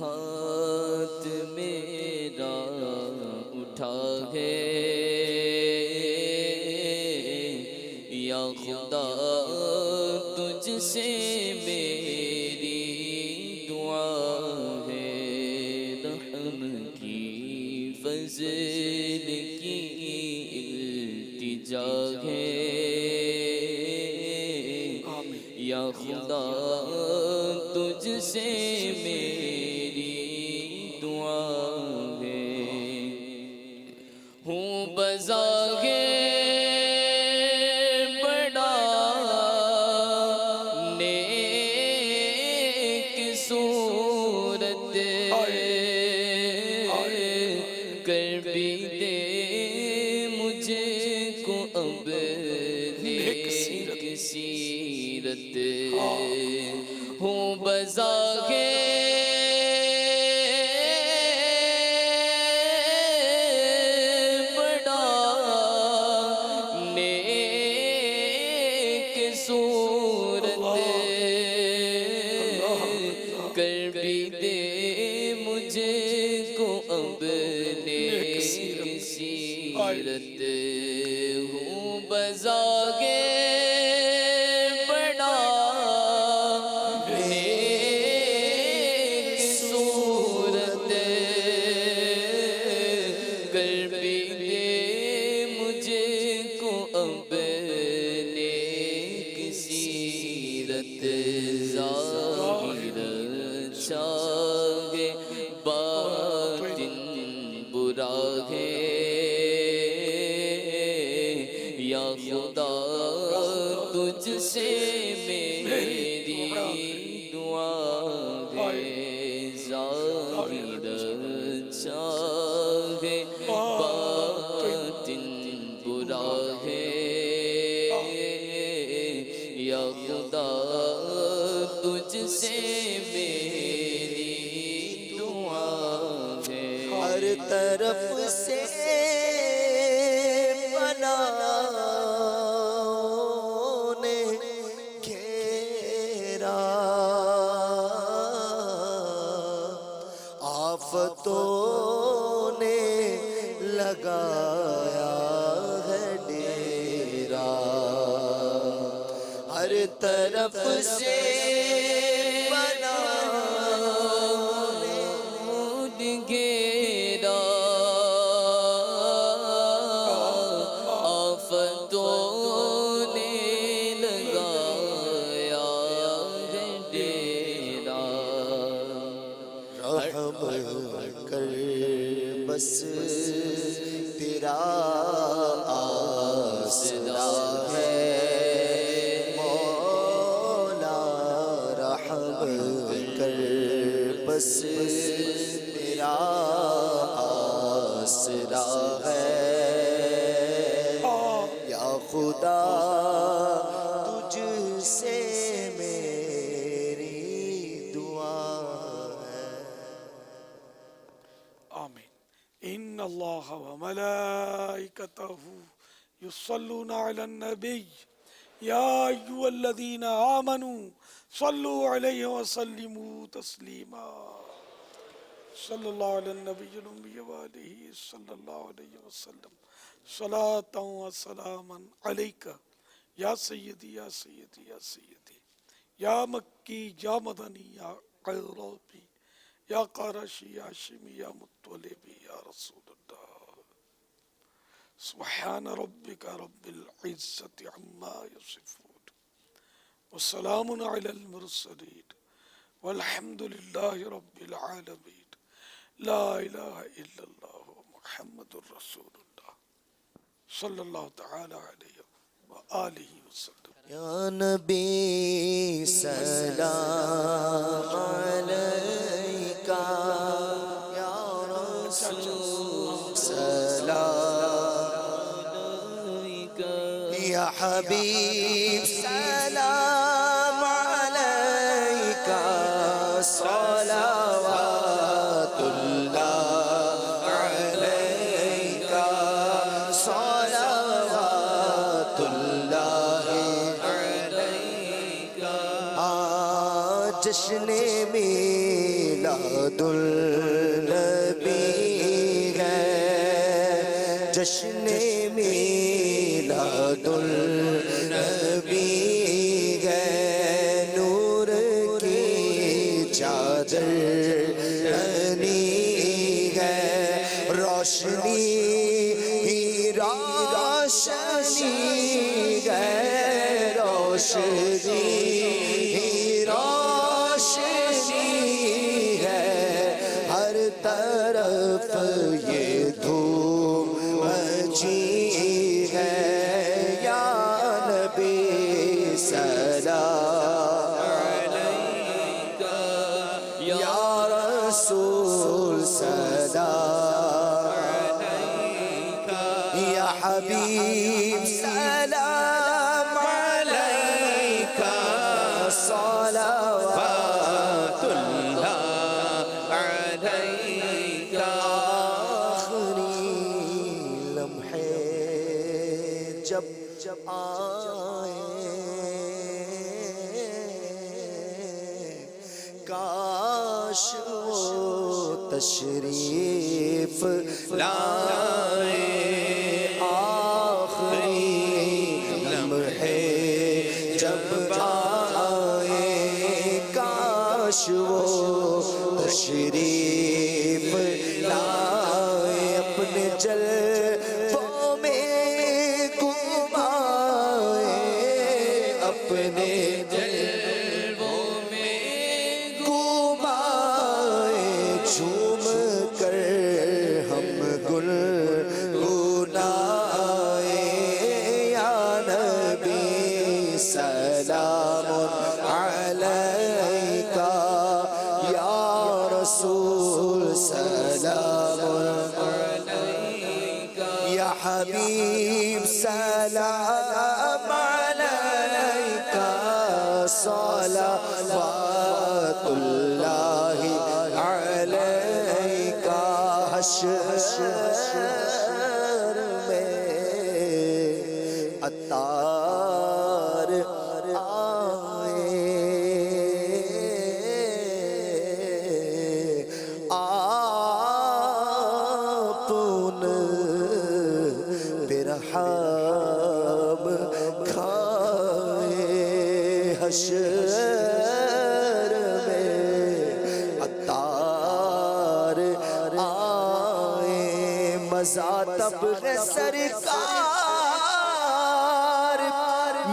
ہاتھ میرا اٹھا ہے یا خدا، تجھ سے میری دعا ہے، رحم کی فضل کی التجا ہے یا خدا، تجھ سے میری دعا ہے۔ ہوں بظاہر بڑا نیک صورت، کر بھی دے مجھے کو اب نیک سیرت۔ ہوں بظاہر بڑا نیک صورت، کر بھی دے مجھے کو اب نیک سیرت۔ ہوں بظاہر تجھ سے میری دعا ہے، ظاہر اچھا ہے باطن برا ہے یا خدا، تجھ سے میری دعا ہے۔ ہر طرف سے آفتوں نے لگایا ہے ڈیرا، ہر طرف سے گھیرا بس تیرا آسرا ہے یا خدا تجھ سے میری دعا ہے. آمین. ان اللہ وملائکتہ یصلون علی النبی یا ایھا الذین آمنوا صلوا علیہ وسلموا تسلیما. صلی اللہ علی النبی الأمی وآلہ صلی اللہ علیہ وسلم. صلاۃ و سلاما علیک یا سیدی یا سیدی یا سیدی یا مکی یا مدنی یا عربی یا قرشی یا ہاشمی یا مطلبی یا رسول اللہ. سبحان ربک رب العزت عما یصفون وسلام علی المرسلین والحمد للہ رب العالمین. لا الہ الا اللہ محمد رسول اللہ صلی اللہ تعالی علیہ وآلہ وسلم. یا نبی سلام علیکہ یا رسول سلام علیکہ یا حبیب سلام علیکہ صلوات اللہ علیکہ صلوات اللہ علیکہ. جشن میلاد النبی ہے جشن میلاد النبی ہے. نور کی چادر تنی ہے روشنی ہی روشنی ہے روشنی ہی روشنی ہے. ہر طرف یہ دھوم مچی ہے. یا نبی سلام علیکہ یا رسول سلام علیکہ یا حبیب سلام علیکہ صلوات اللہ علیکہ. آخری لمحے جب آئے کاش وہ تشریف لائے. آخری لمحے جب آئے کاش وہ تشریف لائے. اپنے جلووں میں گھمائے اپنے جلووں میں گھمائے. جھوم کر ہم گنگنائے. یا نبی سلام علیکہ یا رسول سلام علیکہ یا حبیب سلام علیکہ صلوات اللہ علیکہ. حشر میں عطار آئے آپ برحم کھائے. حشر میں عطار آئے. مزہ تب ہے سرکار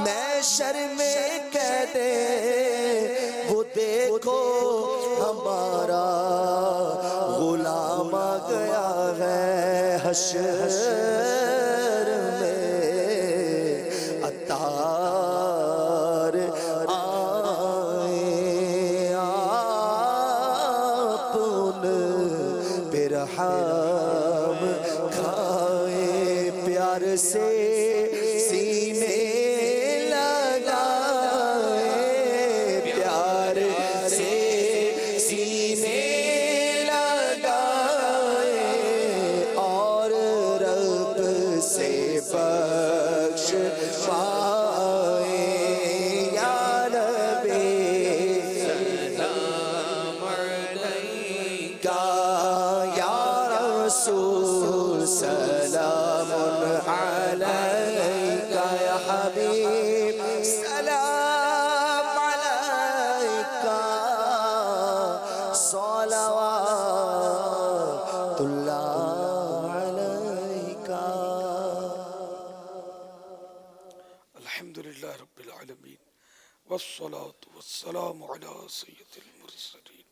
محشر میں کہہ دے وہ دیکھو ہمارا غلام آ گیا ہے. حشر میں عطار آئے آپ العالمين والصلاة والسلام على سيد المرسلين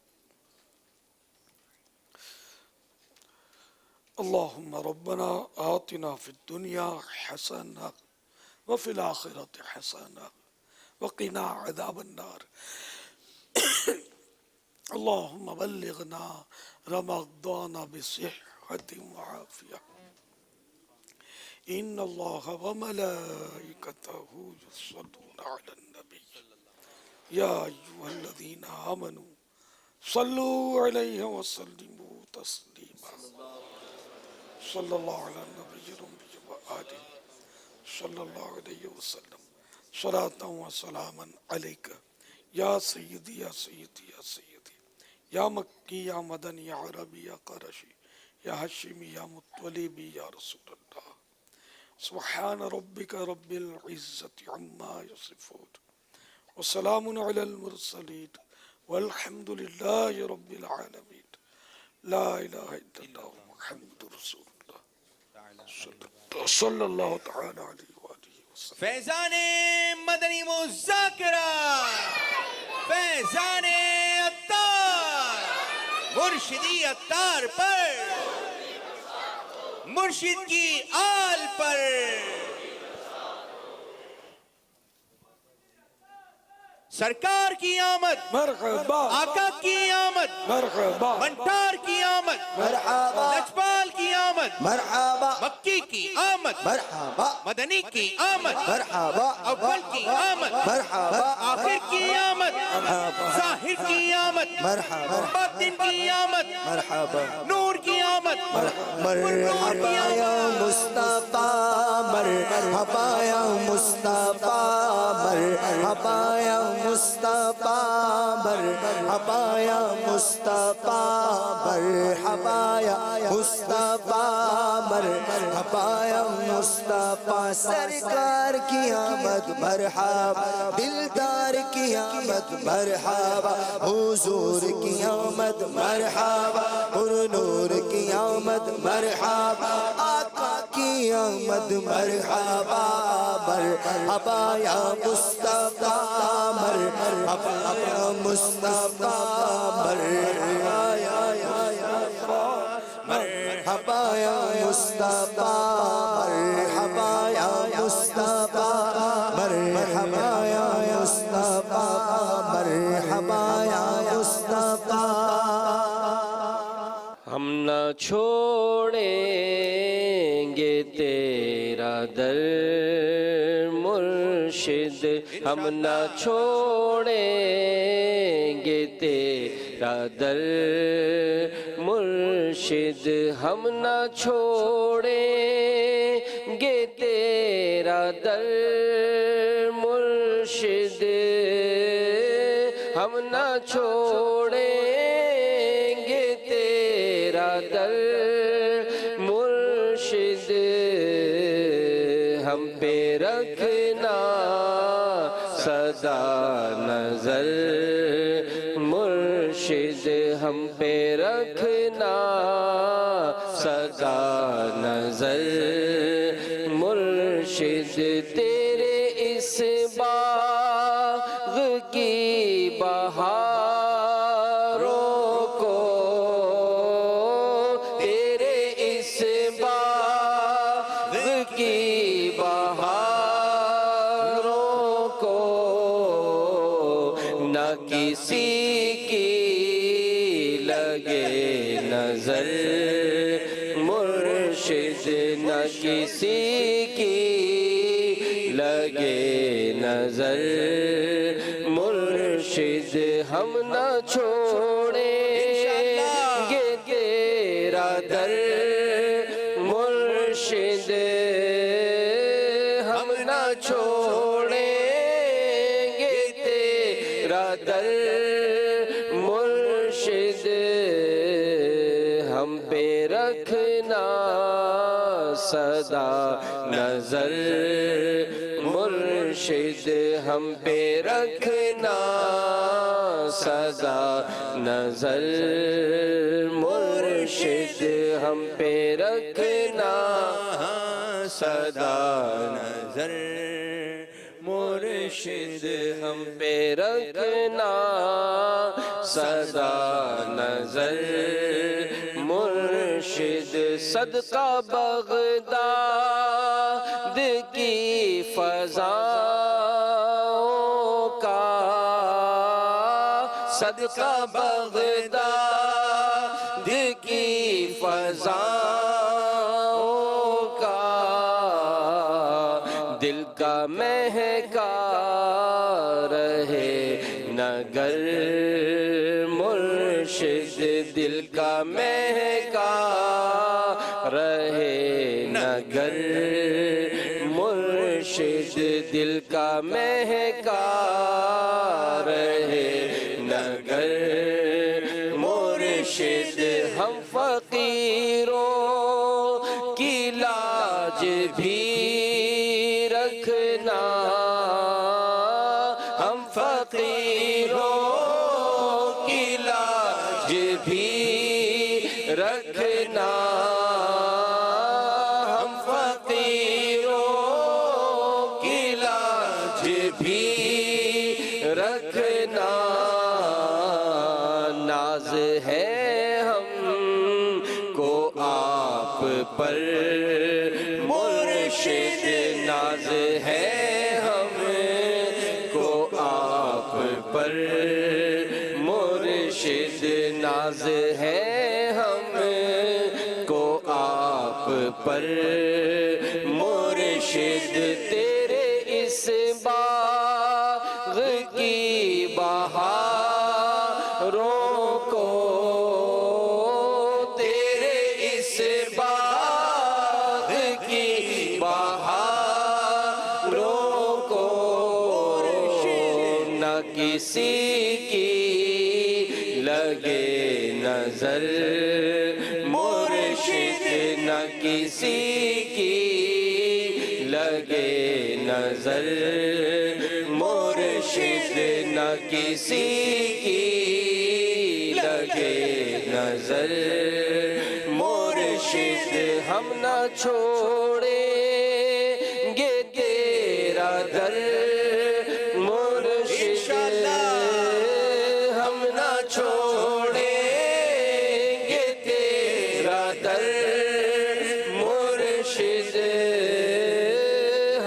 اللهم ربنا آتنا في الدنيا حسنة وفي الآخرة حسنة وقنا عذاب النار اللهم بلغنا رمضان بصحة وعافية إن الله وملائكته يصلون على النبي يا أيها الذين آمنوا صلوا عليه وسلموا تسليما صلى الله على النبي الأمي وآله صلى الله عليه وسلم صلاة وسلاما عليك يا سيدي يا سيدي يا سيدي يا مكي يا مدني يا عربي يا قرشي يا هاشمي يا مطلبي يا رسول الله سبحان ربك رب العزة عما يصفون وسلام على المرسلين والحمد لله رب العالمين لا إله إلا الله محمد رسول الله صلى الله تعالى عليه وآله وسلم فیضان مدنی مذاکرہ فیضان عطار مرشدی عطار پر مرشد کی آل پر سرکار کی آمد مرحبا آقا کی آمد مرحبا منٹار کی آمد مرحبا لجپال کی آمد مرحبا مکی کی آمد مرحبا مدنی کی آمد مرحبا اول کی آمد مرحبا آخر کی آمد ظاہر کی آمد مرحبا باطن کی آمد مرحبا نور کی آمد مرحبا یا مصطفیٰ مرحبا یا مصطفیٰ مرحبا یا مصطفیٰ مرحبا یا مصطفیٰ مرحبا یا مصطفیٰ مرحبا یا مصطفیٰ سرکار کی آمد مرحبا دلدار کی آمد مرحبا حضور کی آمد مرحبا نور کی آمد مرحبا آقا کی آمد مرحبا مرحبا یا مصطفیٰ مرحبا یا مصطفیٰ مرحبا یا مصطفیٰ مرحبا یا مصطفیٰ مرحبا یا مصطفیٰ مرحبا یا مصطفیٰ ہم نہ چھوڑیں گے تیرا در مرشد ہم نہ چھوڑیں گے تیرا در مرشد ہم نہ چھوڑیں گے تیرا در مرشد ہم نہ چھوڑیں گے تیرا در مرشد ہم پہ رکھنا سدا نظر مرشد ہم پہ رکھنا سدا نظر مرشد تیرے اس باغ کی بہاروں کو تیرے اس باغ کی بہاروں کو نہ کسی کی لگے نظر مرشد نہ کسی کی لگے نظر مرشد ہم نہ چھوڑیں گے تیرا در مرشد ہم نہ چھوڑیں گے تیرا در مرشد ہم پہ رکھنا سدا نظر مرشد ہم پہ رکھنا سدا نظر مرشد ہم پہ رکھنا سدا نظر مرشد ہم پہ رکھنا سدا نظر مرشد صدقہ بغداد کی فضاؤں کا صدقہ بغداد کی فضاؤں کا دل کا مہکا رہے نگر مرشد دل کا مہکا رہے نگر مرشد دل کا مہکا رہے نگر مرشد ہم فقیروں کی لاج بھی رکھنا ہم فقیروں کی لاج بھی رکھنا ہم فقیروں کی لاج بھی رکھنا ناز ہے ہم کو آپ پر مرشد ناز ہے ہم کو آپ پر مرشد ناز ہے ہم کو آپ پر مرشد تیرے اس باغ کی بہاروں کو تیرے اس باغ کی بہاروں کو نہ کسی کی لگے نظر مرشد نہ کسی کی لگے نظر مرشد نہ کسی کی لگے نظر مرشد ہم نہ چھوڑیں گے تیرا در مرشد ہم نہ چھوڑیں گے تیرا در مرشد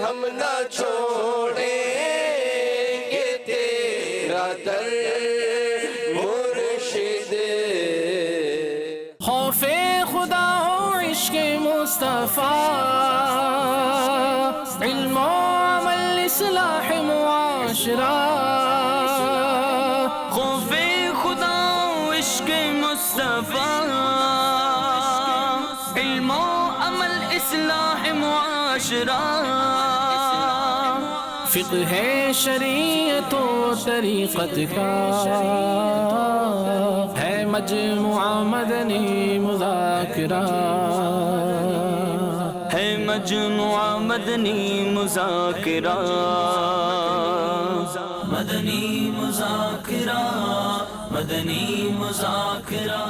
ہم نہ چھوڑیں گے تیرا در مرشد خوف خدا ہو عشق مصطفیٰ علم و عمل اصلاح معاشرہ خوف خدا و عشق مصطفیٰ علم و عمل اصلاح معاشرہ فقہ شریعت و طریقت کا ہے مجموعہ مدنی مذاکرہ ہے مجموعہ مدنی مذاکرہ مدنی مذاکرہ مدنی مذاکرہ